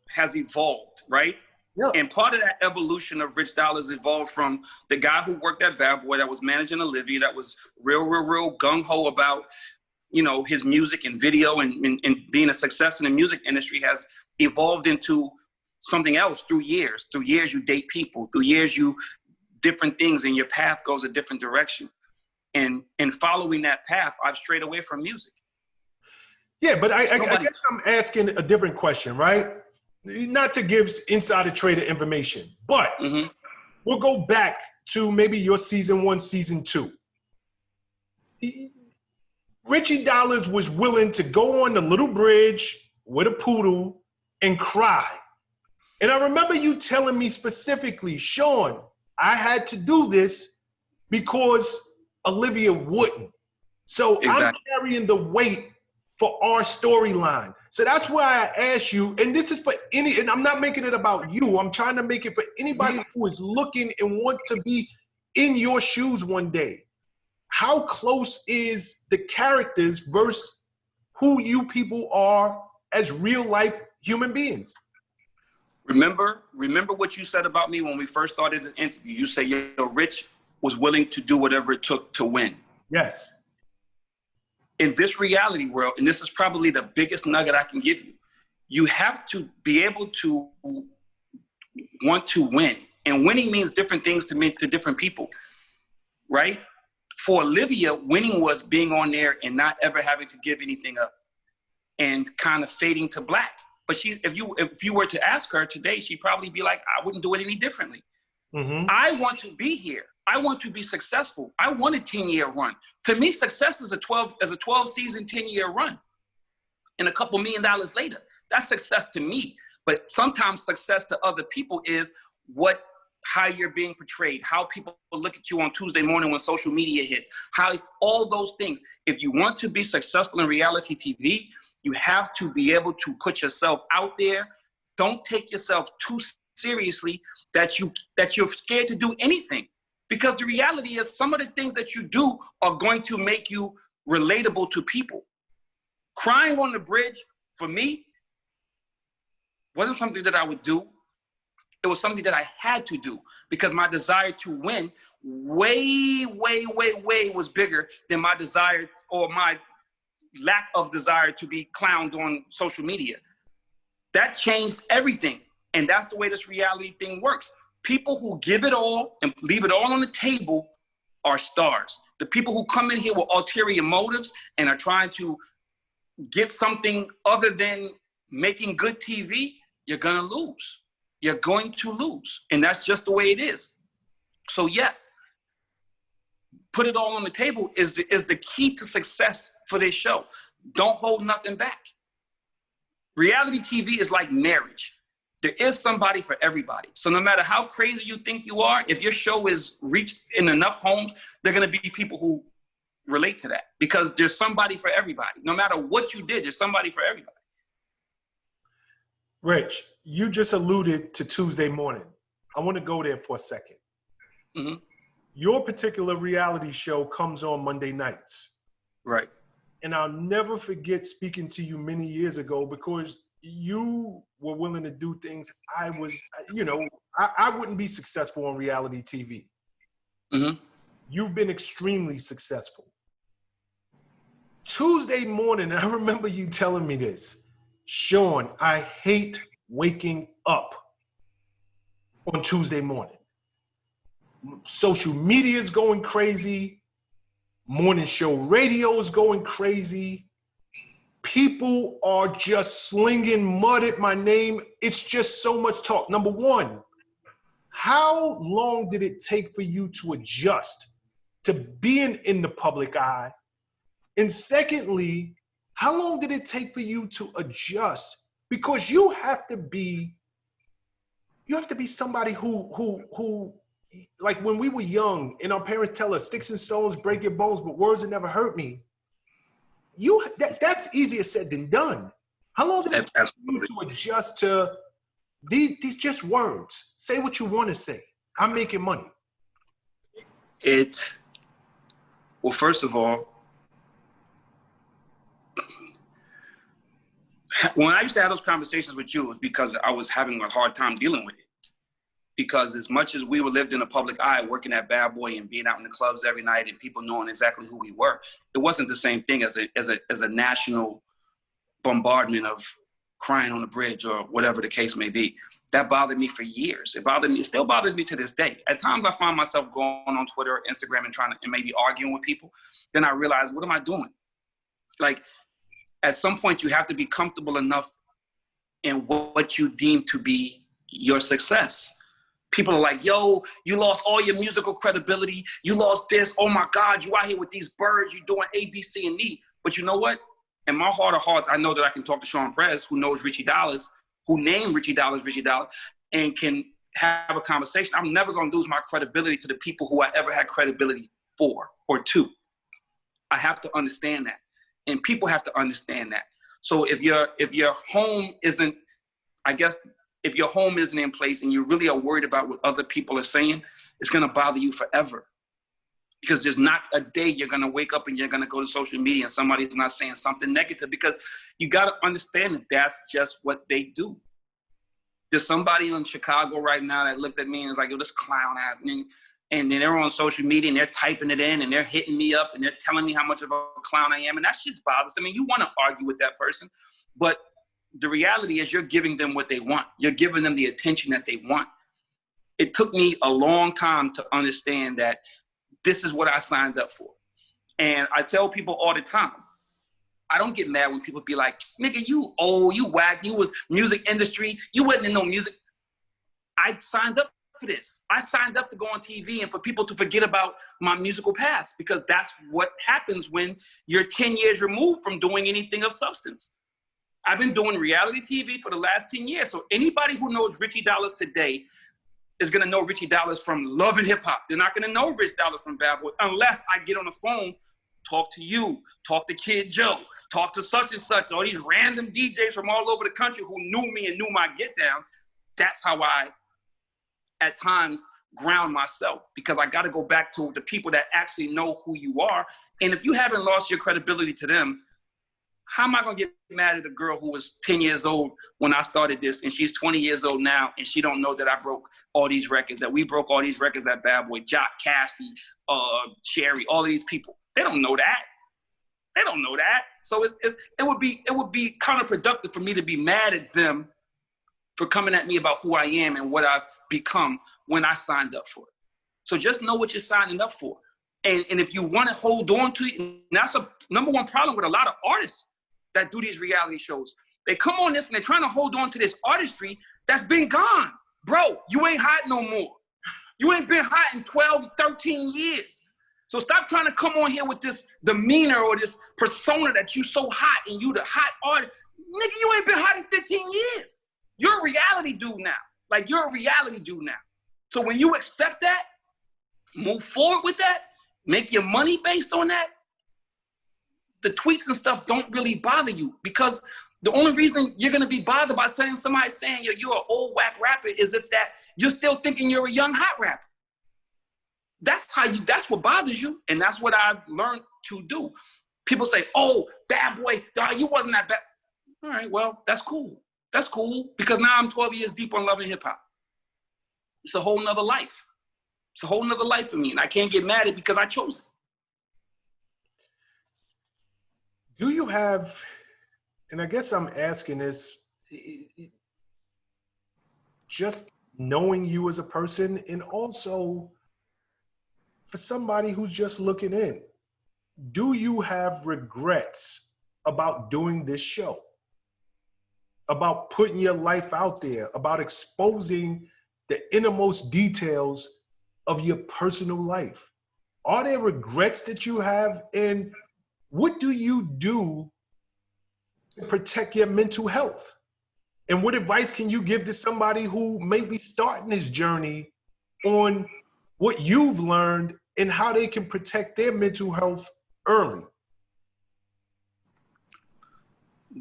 has evolved, right? Yeah. And part of that evolution of Rich Dollaz evolved from the guy who worked at Bad Boy that was managing Olivia, that was real gung-ho about, you know, his music and video and being a success in the music industry, has evolved into something else through years. Through years, you date people. Through years, you different things and your path goes a different direction. And following that path, I've strayed away from music. Yeah, but I guess I'm asking a different question, right? Not to give insider trader information, but we'll go back to maybe your season 1, season 2. Richie Dollaz was willing to go on the little bridge with a poodle and cry. And I remember you telling me specifically, Shawn, I had to do this because Olivia wouldn't. So exactly. I'm carrying the weight for our storyline. So that's why I asked you, and this is for and I'm not making it about you. I'm trying to make it for anybody who is looking and want to be in your shoes one day. How close is the characters versus who you people are as real life human beings? Remember what you said about me when we first started the interview. You said, yo, Rich was willing to do whatever it took to win. Yes. In this reality world, and this is probably the biggest nugget I can give you, you have to be able to want to win. And winning means different things to different people, right? For Olivia, winning was being on there and not ever having to give anything up and kind of fading to black. But if you were to ask her today, she'd probably be like, I wouldn't do it any differently. I want to be here. I want to be successful. I want a 10-year run. To me, success is a 12-season, 10-year run. And a couple $1 million later, that's success to me. But sometimes success to other people is how you're being portrayed, how people look at you on Tuesday morning when social media hits, all those things. If you want to be successful in reality TV, you have to be able to put yourself out there. Don't take yourself too seriously that you're scared to do anything. Because the reality is some of the things that you do are going to make you relatable to people. Crying on the bridge, for me, wasn't something that I would do. It was something that I had to do because my desire to win way was bigger than my desire or my lack of desire to be clowned on social media. That changed everything. And that's the way this reality thing works. People who give it all and leave it all on the table are stars. The people who come in here with ulterior motives and are trying to get something other than making good TV, you're gonna lose. You're going to lose. And that's just the way it is. So yes, put it all on the table is the key to success for this show. Don't hold nothing back. Reality TV is like marriage. There is somebody for everybody. So no matter how crazy you think you are, if your show is reached in enough homes, there are gonna be people who relate to that because there's somebody for everybody. No matter what you did, there's somebody for everybody. Rich, you just alluded to Tuesday morning. I want to go there for a second. Mm-hmm. Your particular reality show comes on Monday nights. Right. And I'll never forget speaking to you many years ago because you were willing to do things I was, I wouldn't be successful on reality TV. Mm-hmm. You've been extremely successful. Tuesday morning, I remember you telling me this. Shawn, I hate waking up on Tuesday morning. Social media is going crazy. Morning show radio is going crazy. People are just slinging mud at my name. It's just so much talk. Number one, how long did it take for you to adjust to being in the public eye? And secondly, how long did it take for you to adjust? Because you have to be somebody who like when we were young and our parents tell us sticks and stones break your bones, but words that never hurt me. That's easier said than done. How long did it take you to adjust to these just words? Say what you want to say. I'm making money. Well, first of all, when I used to have those conversations with you, it was because I was having a hard time dealing with it. Because as much as we were lived in the public eye, working at Bad Boy and being out in the clubs every night and people knowing exactly who we were, it wasn't the same thing as a national bombardment of crying on the bridge or whatever the case may be. That bothered me for years. It still bothers me to this day. At times I find myself going on Twitter or Instagram and maybe arguing with people. Then I realize, what am I doing? Like, at some point you have to be comfortable enough in what you deem to be your success. People are like, yo, you lost all your musical credibility. You lost this. Oh my God, you out here with these birds. You're doing A, B, C, and D. But you know what? In my heart of hearts, I know that I can talk to ShawnPrez, who knows Richie Dollaz, who named Richie Dollaz, and can have a conversation. I'm never going to lose my credibility to the people who I ever had credibility for or to. I have to understand that. And people have to understand that. So if your home isn't, I guess, if your home isn't in place and you really are worried about what other people are saying, it's going to bother you forever. Because there's not a day you're going to wake up and you're going to go to social media and somebody's not saying something negative, because you got to understand that that's just what they do. There's somebody in Chicago right now that looked at me and was like, yo, this clown at me. And then they're on social media and they're typing it in and they're hitting me up and they're telling me how much of a clown I am. And that shit's bothersome. I mean, you want to argue with that person, but the reality is you're giving them what they want. You're giving them the attention that they want. It took me a long time to understand that this is what I signed up for. And I tell people all the time, I don't get mad when people be like, nigga, you old, you whack, you was music industry, you wasn't in no music. I signed up for this. I signed up to go on TV and for people to forget about my musical past, because that's what happens when you're 10 years removed from doing anything of substance. I've been doing reality TV for the last 10 years. So anybody who knows Richie Dollaz today is gonna know Richie Dollaz from Love and Hip Hop. They're not gonna know Rich Dollaz from Bad Boy unless I get on the phone, talk to you, talk to Kid Joe, talk to such and such, all these random DJs from all over the country who knew me and knew my get down. That's how I at times ground myself, because I got to go back to the people that actually know who you are. And if you haven't lost your credibility to them, how am I going to get mad at a girl who was 10 years old when I started this, and she's 20 years old now, and she don't know that I broke all these records, that we broke all these records at Bad Boy, Jock, Cassie, Sherry, all of these people. They don't know that. They don't know that. So it would be counterproductive for me to be mad at them for coming at me about who I am and what I've become when I signed up for it. So just know what you're signing up for. And if you want to hold on to it, and that's a number one problem with a lot of artists that do these reality shows. They come on this and they're trying to hold on to this artistry that's been gone. Bro, you ain't hot no more. You ain't been hot in 12, 13 years. So stop trying to come on here with this demeanor or this persona that you so hot and you the hot artist. Nigga, you ain't been hot in 15 years. You're a reality dude now. Like, you're a reality dude now. So when you accept that, move forward with that, make your money based on that, the tweets and stuff don't really bother you, because the only reason you're going to be bothered by somebody saying you're an old whack rapper is if that you're still thinking you're a young hot rapper. That's what bothers you. And that's what I've learned to do. People say, oh, Bad Boy, you wasn't that bad. All right, well, that's cool. That's cool, because now I'm 12 years deep on Love and Hip Hop. It's a whole nother life. It's a whole nother life for me, and I can't get mad at it because I chose it. Do you have, and I guess I'm asking this, just knowing you as a person, and also for somebody who's just looking in, do you have regrets about doing this show? About putting your life out there, about exposing the innermost details of your personal life? Are there regrets that you have? And what do you do to protect your mental health? And what advice can you give to somebody who may be starting this journey on what you've learned and how they can protect their mental health early?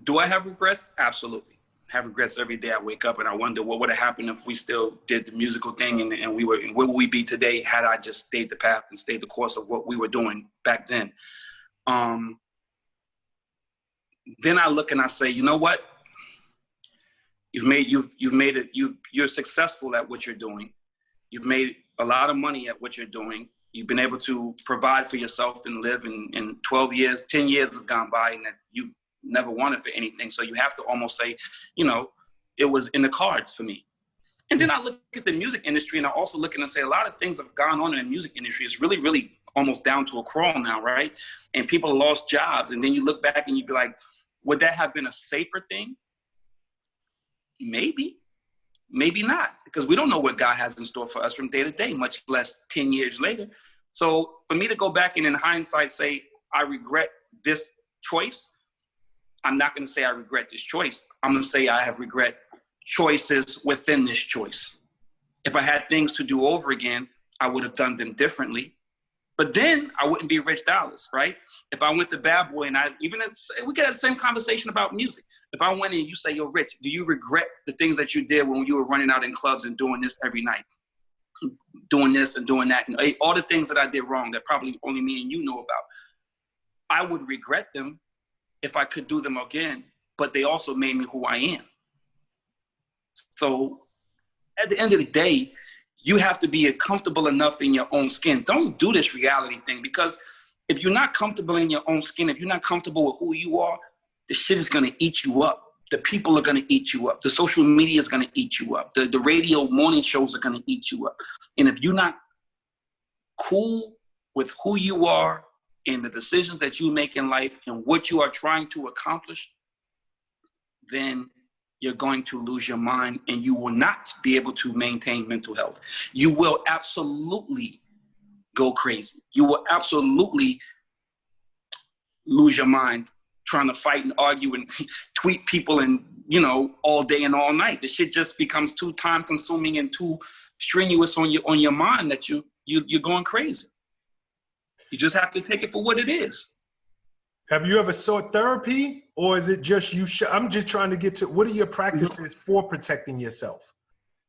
Do I have regrets? Absolutely. Have regrets every day I wake up, and I wonder what would have happened if we still did the musical thing, and where would we be today had I just stayed the path and stayed the course of what we were doing back then. Then I look and I say, you know what? You've made it. You're successful at what you're doing. You've made a lot of money at what you're doing. You've been able to provide for yourself and live in 12 years, 10 years have gone by, and that you've never wanted for anything. So you have to almost say, you know, it was in the cards for me. And then I look at the music industry, and I also look and say a lot of things have gone on in the music industry. It's really, really almost down to a crawl now, right? And people lost jobs. And then you look back and you'd be like, would that have been a safer thing? Maybe, maybe not, because we don't know what God has in store for us from day to day, much less 10 years later. So for me to go back and in hindsight say, I regret this choice, I'm not going to say I regret this choice. I'm going to say I have regret choices within this choice. If I had things to do over again, I would have done them differently. But then I wouldn't be Rich Dollaz, right? If I went to Bad Boy and we could have the same conversation about music. If I went in and you say, yo, Rich, do you regret the things that you did when you were running out in clubs and doing this every night? Doing this and doing that, and all the things that I did wrong that probably only me and you know about. I would regret them if I could do them again, but they also made me who I am. So at the end of the day, you have to be comfortable enough in your own skin. Don't do this reality thing, because if you're not comfortable in your own skin, if you're not comfortable with who you are, the shit is gonna eat you up. The people are gonna eat you up. The social media is gonna eat you up. The radio morning shows are gonna eat you up. And if you're not cool with who you are and the decisions that you make in life and what you are trying to accomplish, then you're going to lose your mind and you will not be able to maintain mental health. You will absolutely go crazy. You will absolutely lose your mind trying to fight and argue and tweet people and, you know, all day and all night. The shit just becomes too time consuming and too strenuous on your mind that you're going crazy. You just have to take it for what it is. Have you ever sought therapy, or is it just you? I'm just trying to get to, what are your practices for protecting yourself?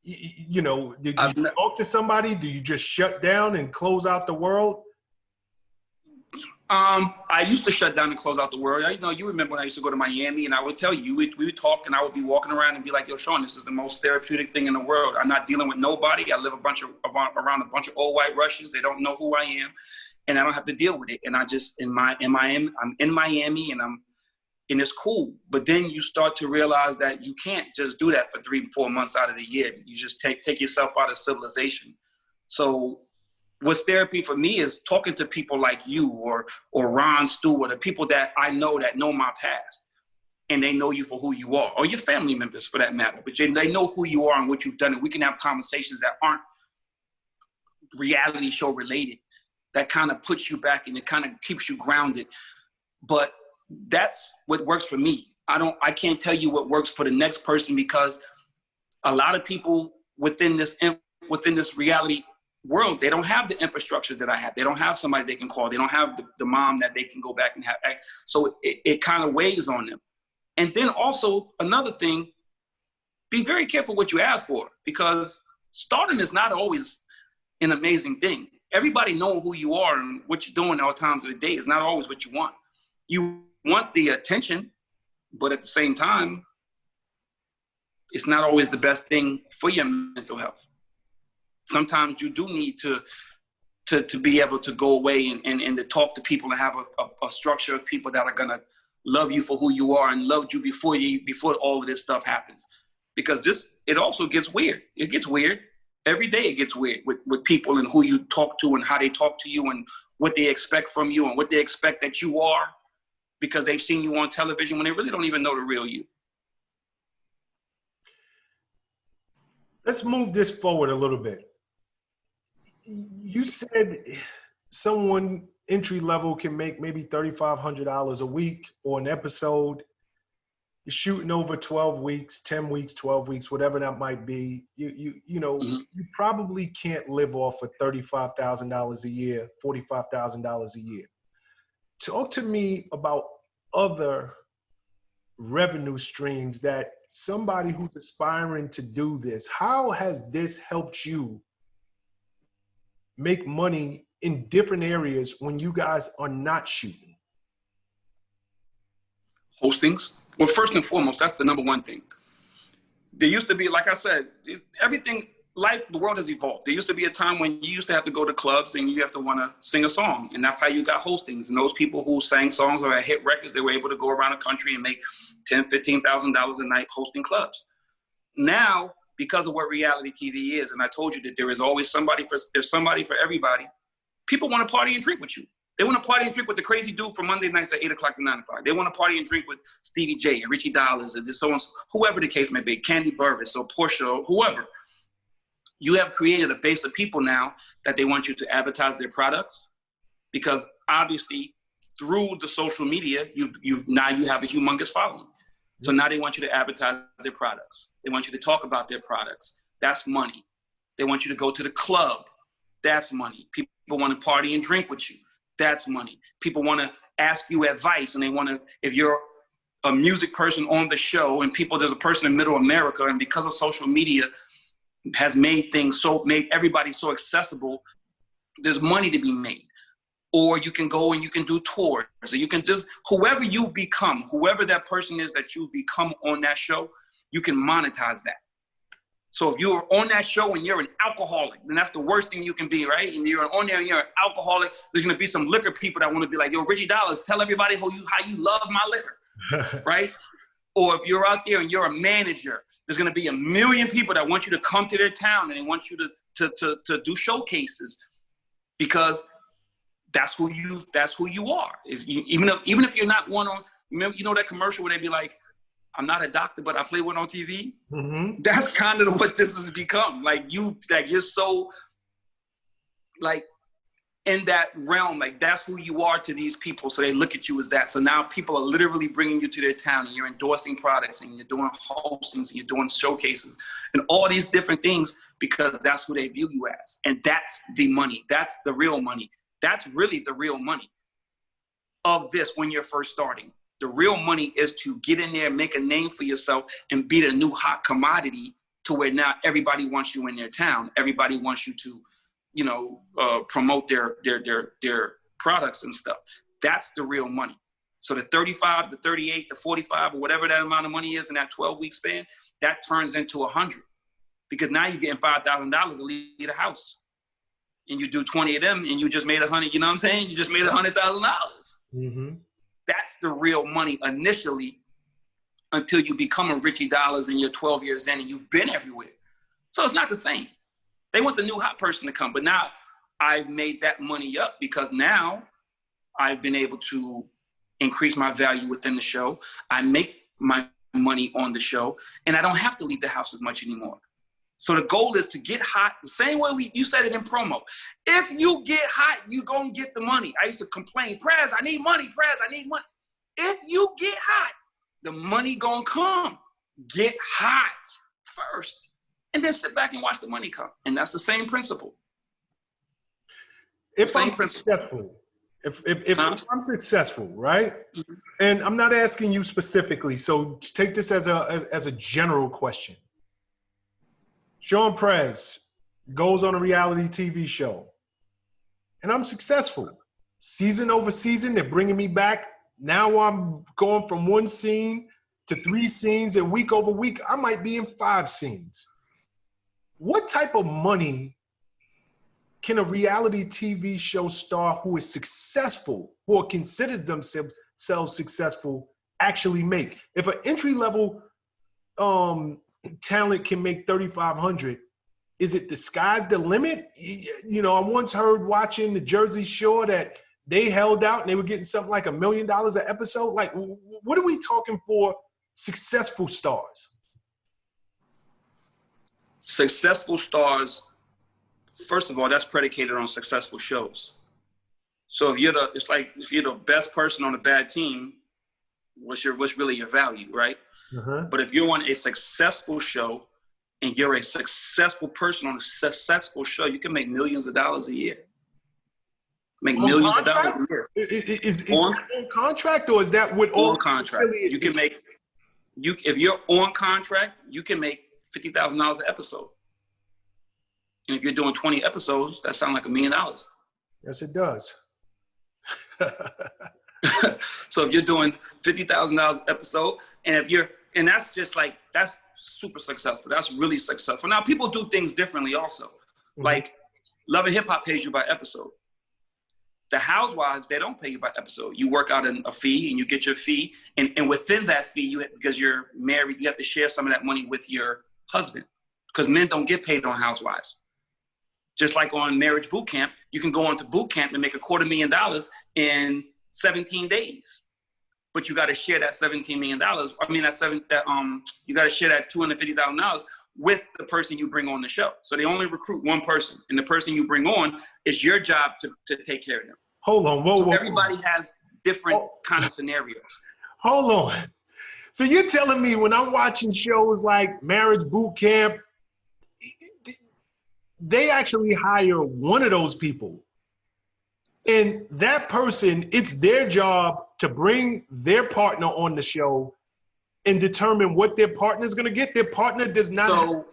You know, did you talk to somebody? Do you just shut down and close out the world? I used to shut down and close out the world. You remember when I used to go to Miami and I would tell you, we would talk and I would be walking around and be like, yo, Shawn, this is the most therapeutic thing in the world. I'm not dealing with nobody. I live around a bunch of old white Russians. They don't know who I am and I don't have to deal with it. And I'm in Miami and it's cool. But then you start to realize that you can't just do that for 3-4 months out of the year. You just take yourself out of civilization. So what's therapy for me is talking to people like you or Ron Stewart, or people that I know that know my past and they know you for who you are, or your family members for that matter, but they know who you are and what you've done. And we can have conversations that aren't reality show related, that kind of puts you back and it kind of keeps you grounded. But that's what works for me. I can't tell you what works for the next person, because a lot of people within this reality world, they don't have the infrastructure that I have. They don't have somebody they can call. They don't have the mom that they can go back and have. So it kind of weighs on them. And then also another thing, be very careful what you ask for, because stardom is not always an amazing thing. Everybody knowing who you are and what you're doing all times of the day is not always what you want. You want the attention, but at the same time, it's not always the best thing for your mental health. Sometimes you do need to be able to go away and to talk to people and have a structure of people that are going to love you for who you are and loved you before all of this stuff happens. Because it also gets weird. It gets weird. Every day it gets weird with people and who you talk to and how they talk to you and what they expect from you and what they expect that you are, because they've seen you on television when they really don't even know the real you. Let's move this forward a little bit. You said someone entry level can make maybe $3,500 a week or an episode. You're shooting over 12 weeks, 10 weeks, 12 weeks, whatever that might be. You probably can't live off of $35,000 a year, $45,000 a year. Talk to me about other revenue streams that somebody who's aspiring to do this, how has this helped you make money in different areas when you guys are not shooting? Hostings. Well, first and foremost, that's the number one thing. There used to be, like I said, everything, the world has evolved. There used to be a time when you used to have to go to clubs and you have to want to sing a song. And that's how you got hostings. And those people who sang songs or had hit records, they were able to go around the country and make $10,000, $15,000 a night hosting clubs. Now, because of what reality TV is, and I told you that there is always there's somebody for everybody, people want to party and drink with you. They want to party and drink with the crazy dude from Monday nights at 8 o'clock to 9 o'clock. They want to party and drink with Stevie J and Richie Dollaz and so on, whoever the case may be, Candy Burris or Portia or whoever. You have created a base of people now that they want you to advertise their products, because obviously through the social media, now you have a humongous following. So now they want you to advertise their products. They want you to talk about their products. That's money. They want you to go to the club. That's money. People want to party and drink with you. That's money. People want to ask you advice, and they want to, if you're a music person on the show and there's a person in middle America, and because of social media has made everybody so accessible, there's money to be made. Or you can go and you can do tours, or you can just, whoever you become, whoever that person is that you become on that show, you can monetize that. So if you're on that show and you're an alcoholic, then that's the worst thing you can be, right? And you're on there and you're an alcoholic, there's gonna be some liquor people that wanna be like, yo, Richie Dollaz, tell everybody how you love my liquor, right? Or if you're out there and you're a manager, there's gonna be 1 million people that want you to come to their town and they want you to do showcases, because that's who you are. Even if you're not one on, you know that commercial where they be like, I'm not a doctor, but I play one on TV. Mm-hmm. That's kind of what this has become. You're so in that realm, that's who you are to these people. So they look at you as that. So now people are literally bringing you to their town and you're endorsing products and you're doing hostings and you're doing showcases and all these different things, because that's who they view you as. And that's the money. That's the real money. That's really the real money of this when you're first starting. The real money is to get in there, make a name for yourself, and be the new hot commodity to where now everybody wants you in their town. Everybody wants you to, you know, promote their products and stuff. That's the real money. So the 35, the 38, the 45, or whatever that amount of money is in that 12-week span, that turns into 100. Because now you're getting $5,000 to leave the house. And you do 20 of them and you just made 100, you know what I'm saying? You just made $100,000. Mm-hmm. That's the real money initially, until you become a Richie Dollaz and you're 12 years in and you've been everywhere. So it's not the same. They want the new hot person to come. But now I've made that money up because now I've been able to increase my value within the show. I make my money on the show and I don't have to leave the house as much anymore. So the goal is to get hot the same way you said it in promo. If you get hot, you gonna get the money. I used to complain, Prez, I need money, Prez, I need money. If you get hot, the money gonna come. Get hot first and then sit back and watch the money come. And that's the same principle. If I'm successful, if I'm successful, right? Mm-hmm. And I'm not asking you specifically, so take this as a general question. ShawnPrez goes on a reality TV show, and I'm successful. Season over season, they're bringing me back. Now I'm going from 1 scene to 3 scenes, and week over week, I might be in 5 scenes. What type of money can a reality TV show star who is successful or considers themselves successful actually make? If an entry-level talent can make $3,500, is it the sky's the limit? You know, I once heard watching the Jersey Shore that they held out and they were getting something like $1 million an episode. Like, what are we talking for successful stars? Successful stars, first of all, that's predicated on successful shows. So if you're the best person on a bad team, what's really your value, right? Uh-huh. But if you're on a successful show and you're a successful person on a successful show, you can make millions of dollars a year. Make millions of dollars a year. Is that on contract, or is that with all on contract? You can make if you're on contract, you can make $50,000 an episode. And if you're doing 20 episodes, that sounds like $1 million. Yes, it does. So if you're doing $50,000 an episode, and that's just like, that's super successful. That's really successful. Now, people do things differently also. Mm-hmm. Like Love and Hip Hop pays you by episode. The Housewives, they don't pay you by episode. You work out a fee and you get your fee. And within that fee, because you're married, you have to share some of that money with your husband. Because men don't get paid on Housewives. Just like on Marriage Boot Camp, you can go on to boot camp and make $250,000 in 17 days. But you got to share that $17 million. You got to share that $250,000 with the person you bring on the show. So they only recruit one person, and the person you bring on is your job to take care of them. Hold on, whoa. Everybody has different kind of scenarios. Hold on. So you're telling me when I'm watching shows like Marriage Boot Camp, they actually hire one of those people, and that person, it's their job to bring their partner on the show and determine what their partner is going to get. Their partner does not.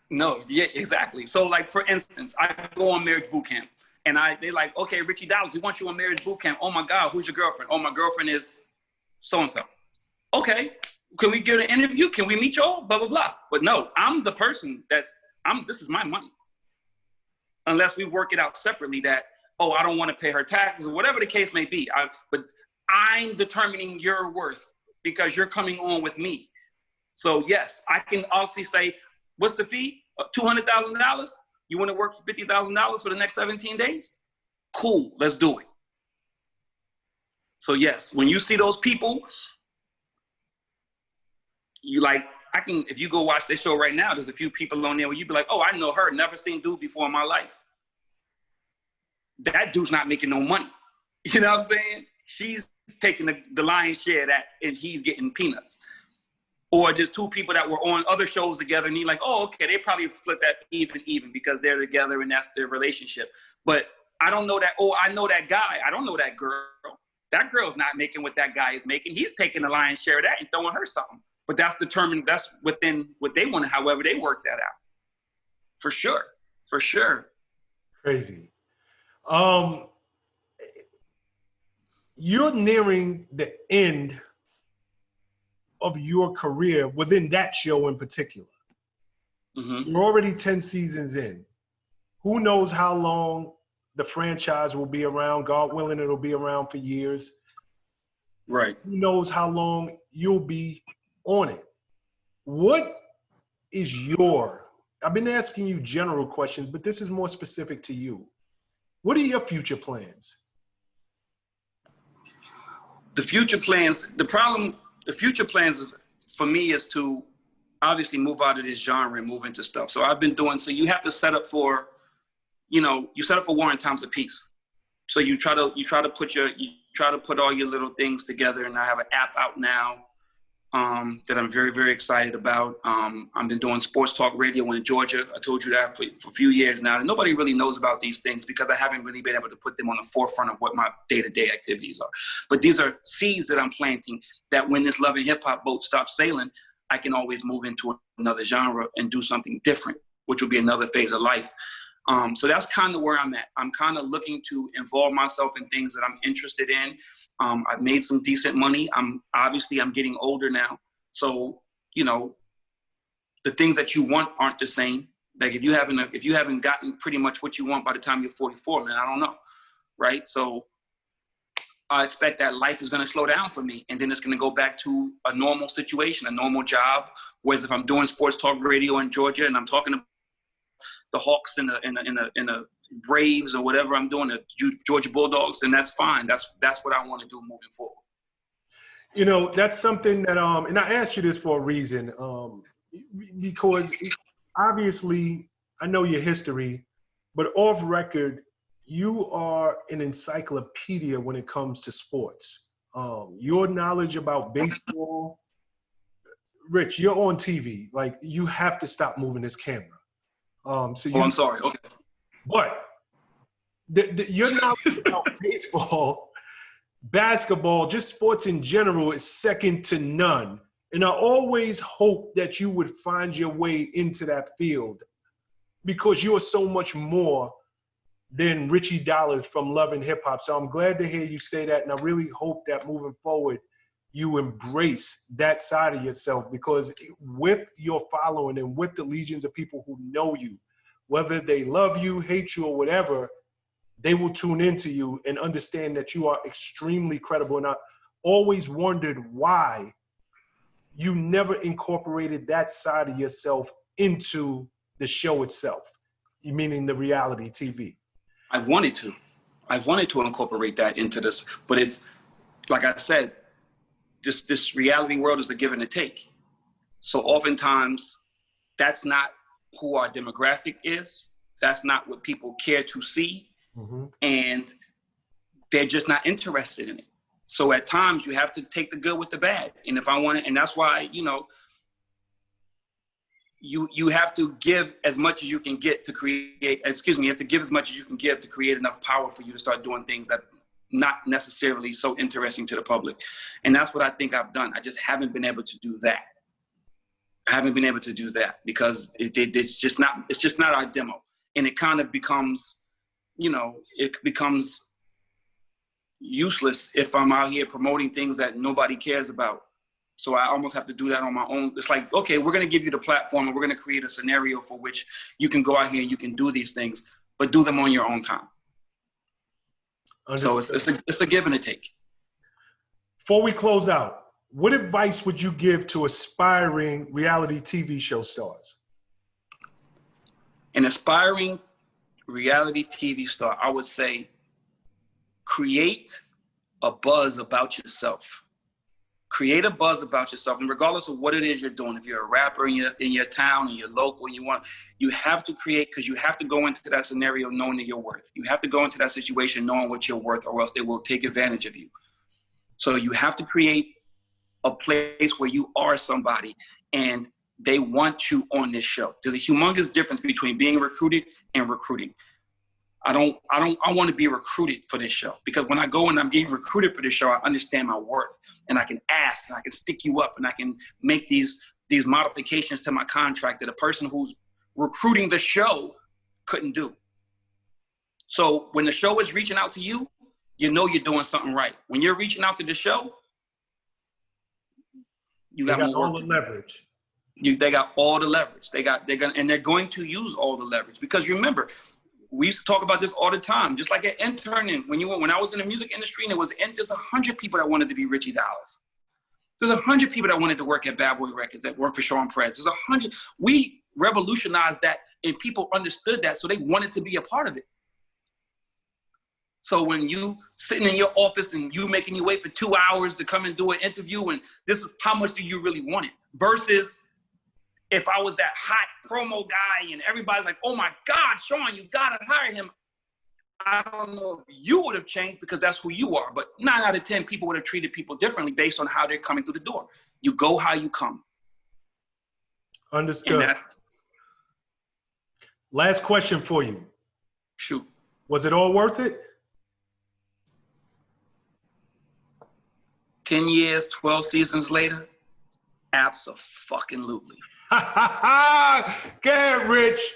No, yeah, exactly. So like, for instance, I go on Marriage Boot Camp and they're like, okay, Richie Dollaz, we want you on Marriage Boot Camp. Oh my God, who's your girlfriend? Oh, my girlfriend is so-and-so. Okay, can we get an interview? Can we meet y'all? Blah, blah, blah. But no, I'm the person this is my money. Unless we work it out separately that, I don't want to pay her taxes or whatever the case may be. But I'm determining your worth because you're coming on with me. So yes, I can obviously say, what's the fee? $200,000? You want to work for $50,000 for the next 17 days? Cool, let's do it. So yes, when you see those people, if you go watch this show right now, there's a few people on there where you'd be like, oh, I know her, never seen dude before in my life. That dude's not making no money. You know what I'm saying? She's taking the lion's share of that, and he's getting peanuts. Or there's 2 people that were on other shows together, and you're like, oh, okay, they probably split that even because they're together and that's their relationship. But I don't know that, I know that guy. I don't know that girl. That girl's not making what that guy is making. He's taking the lion's share of that and throwing her something. But that's determined, that's within what they want, however they work that out. For sure. For sure. Crazy. You're nearing the end of your career within that show in particular. You're already 10 seasons in. Who knows how long the franchise will be around? God willing, it'll be around for years. Right. Who knows how long you'll be on it? What is I've been asking you general questions, but this is more specific to you. What are your future plans? The future plans is, for me, is to obviously move out of this genre and move into stuff. So you have to set up for, you set up for war in times of peace. So you try to put all your little things together, and I have an app out now that I'm very, very excited about. I've been doing sports talk radio in Georgia. I told you that for a few years now. And nobody really knows about these things because I haven't really been able to put them on the forefront of what my day-to-day activities are. But these are seeds that I'm planting that when this love and hip hop boat stops sailing, I can always move into another genre and do something different, which will be another phase of life. So that's kind of where I'm at. I'm kind of looking to involve myself in things that I'm interested in. I've made some decent money. I'm getting older now. So, the things that you want aren't the same. Like if you haven't gotten pretty much what you want by the time you're 44, man, I don't know. Right. So I expect that life is going to slow down for me. And then it's going to go back to a normal situation, a normal job. Whereas if I'm doing sports talk radio in Georgia and I'm talking about the Hawks and the Braves or whatever I'm doing, the Georgia Bulldogs, then that's fine. That's what I want to do moving forward. That's something that, and I asked you this for a reason, because obviously I know your history, but off record, you are an encyclopedia when it comes to sports. Your knowledge about baseball, Rich, you're on TV. Like, you have to stop moving this camera. I'm sorry. Okay. But your knowledge about baseball, basketball, just sports in general is second to none. And I always hope that you would find your way into that field because you are so much more than Richie Dollaz from Love and Hip Hop. So I'm glad to hear you say that. And I really hope that moving forward, you embrace that side of yourself, because with your following and with the legions of people who know you, whether they love you, hate you, or whatever, they will tune into you and understand that you are extremely credible. And I always wondered why you never incorporated that side of yourself into the show itself, meaning the reality TV. I've wanted to incorporate that into this, but it's, like I said, this reality world is a give and a take. So oftentimes, that's not who our demographic is. That's not what people care to see. Mm-hmm. And they're just not interested in it. So at times, you have to take the good with the bad. And if I want to, and that's why, you have to give as much as you can get to create, you have to give as much as you can give to create enough power for you to start doing things that not necessarily so interesting to the public. And that's what I think I've done. I just haven't been able to do that. I haven't been able to do that because it's just not our demo. And it kind of becomes, it becomes useless if I'm out here promoting things that nobody cares about. So I almost have to do that on my own. It's like, okay, we're going to give you the platform and we're going to create a scenario for which you can go out here and you can do these things, but do them on your own time. Understood. So it's a give and a take. Before we close out, what advice would you give to aspiring reality TV show stars? An aspiring reality TV star, I would say, create a buzz about yourself. Create a buzz about yourself, and regardless of what it is you're doing, if you're a rapper in your town, in your local, you have to create, because you have to go into that scenario knowing that you're worth. You have to go into that situation knowing what you're worth, or else they will take advantage of you. So you have to create a place where you are somebody, and they want you on this show. There's a humongous difference between being recruited and recruiting. I want to be recruited for this show, because when I go and I'm getting recruited for this show, I understand my worth, and I can ask, and I can stick you up, and I can make these modifications to my contract that a person who's recruiting the show couldn't do. So when the show is reaching out to you, you know you're doing something right. When you're reaching out to the show, you got more all the leverage. They got all the leverage. They're going to use all the leverage, because remember, we used to talk about this all the time. Just like an intern, when I was in the music industry, and there's 100 people that wanted to be Richie Dollaz. There's 100 people that wanted to work at Bad Boy Records, that work for ShawnPrez. There's 100. We revolutionized that, and people understood that, so they wanted to be a part of it. So when you sitting in your office and you making you wait for 2 hours to come and do an interview, and this is how much do you really want it? Versus if I was that hot promo guy and everybody's like, oh my God, Shawn, you gotta hire him. I don't know if you would have changed, because that's who you are, but 9 out of 10 people would have treated people differently based on how they're coming through the door. You go how you come. Understood. Last question for you. Shoot. Was it all worth it? 10 years, 12 seasons later, abso-fucking-lutely. Go ahead, Rich.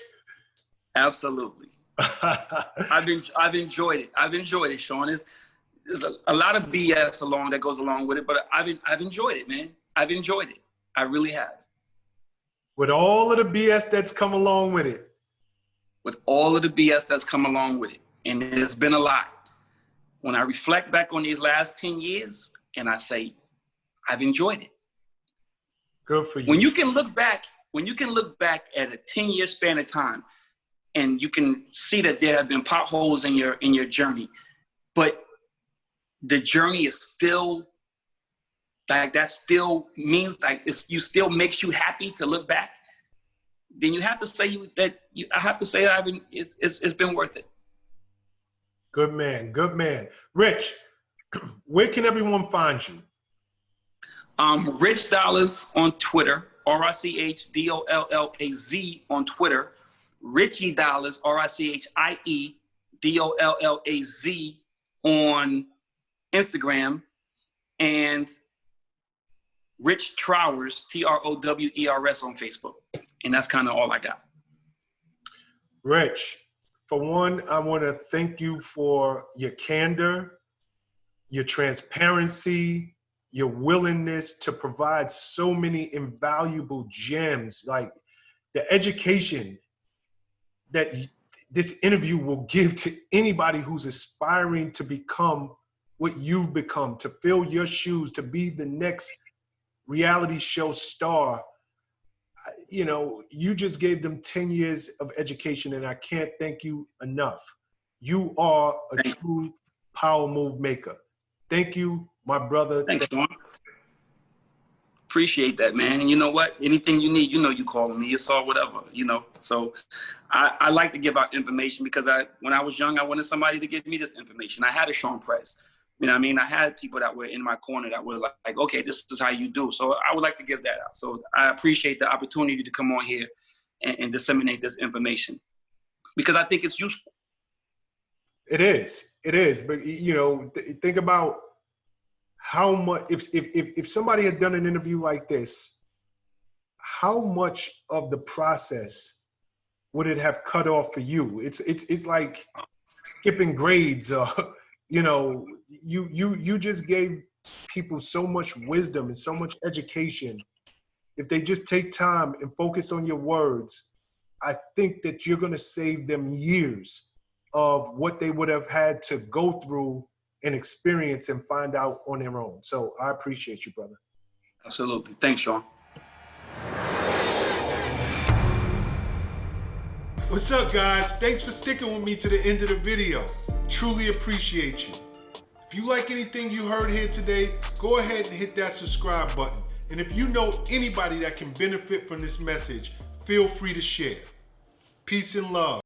Absolutely. I've enjoyed it. I've enjoyed it, Shawn. There's a lot of BS that goes along with it, but I've enjoyed it, man. I've enjoyed it. I really have. With all of the BS that's come along with it. With all of the BS that's come along with it. And it's been a lot. When I reflect back on these last 10 years, and I say, I've enjoyed it. Good for you. When you can look back at a 10-year span of time, and you can see that there have been potholes in your journey, but the journey is still like, that still means like you still makes you happy to look back, then you have to say I have to say it's been worth it. Good man, good man. Rich, where can everyone find you? Rich Dollaz on Twitter, RICHDOLLAZ on Twitter. Richie Dollaz, RICHIEDOLLAZ on Instagram, and Rich Trowers, TROWERS on Facebook. And that's kind of all I got. Rich, for one, I want to thank you for your candor, your transparency, your willingness to provide so many invaluable gems, like the education that this interview will give to anybody who's aspiring to become what you've become, to fill your shoes, to be the next reality show star. You know, you just gave them 10 years of education, and I can't thank you enough. You are a true power move maker. Thank you, my brother. Thanks, Shawn. Appreciate that, man. And you know what? Anything you need, you know, you calling me. It's all whatever, you know. So I like to give out information, because when I was young, I wanted somebody to give me this information. I had a ShawnPrez. You know what I mean? I had people that were in my corner that were like, okay, this is how you do. So I would like to give that out. So I appreciate the opportunity to come on here and disseminate this information, because I think it's useful. It is. But, you know, think about how much, if somebody had done an interview like this, how much of the process would it have cut off for you? It's like skipping grades. You know, you just gave people so much wisdom and so much education. If they just take time and focus on your words, I think that you're going to save them years of what they would have had to go through and experience and find out on their own. So I appreciate you, brother. Absolutely. Thanks, Shawn. What's up, guys? Thanks for sticking with me to the end of the video. Truly appreciate you. If you like anything you heard here today, go ahead and hit that subscribe button. And if you know anybody that can benefit from this message, feel free to share. Peace and love.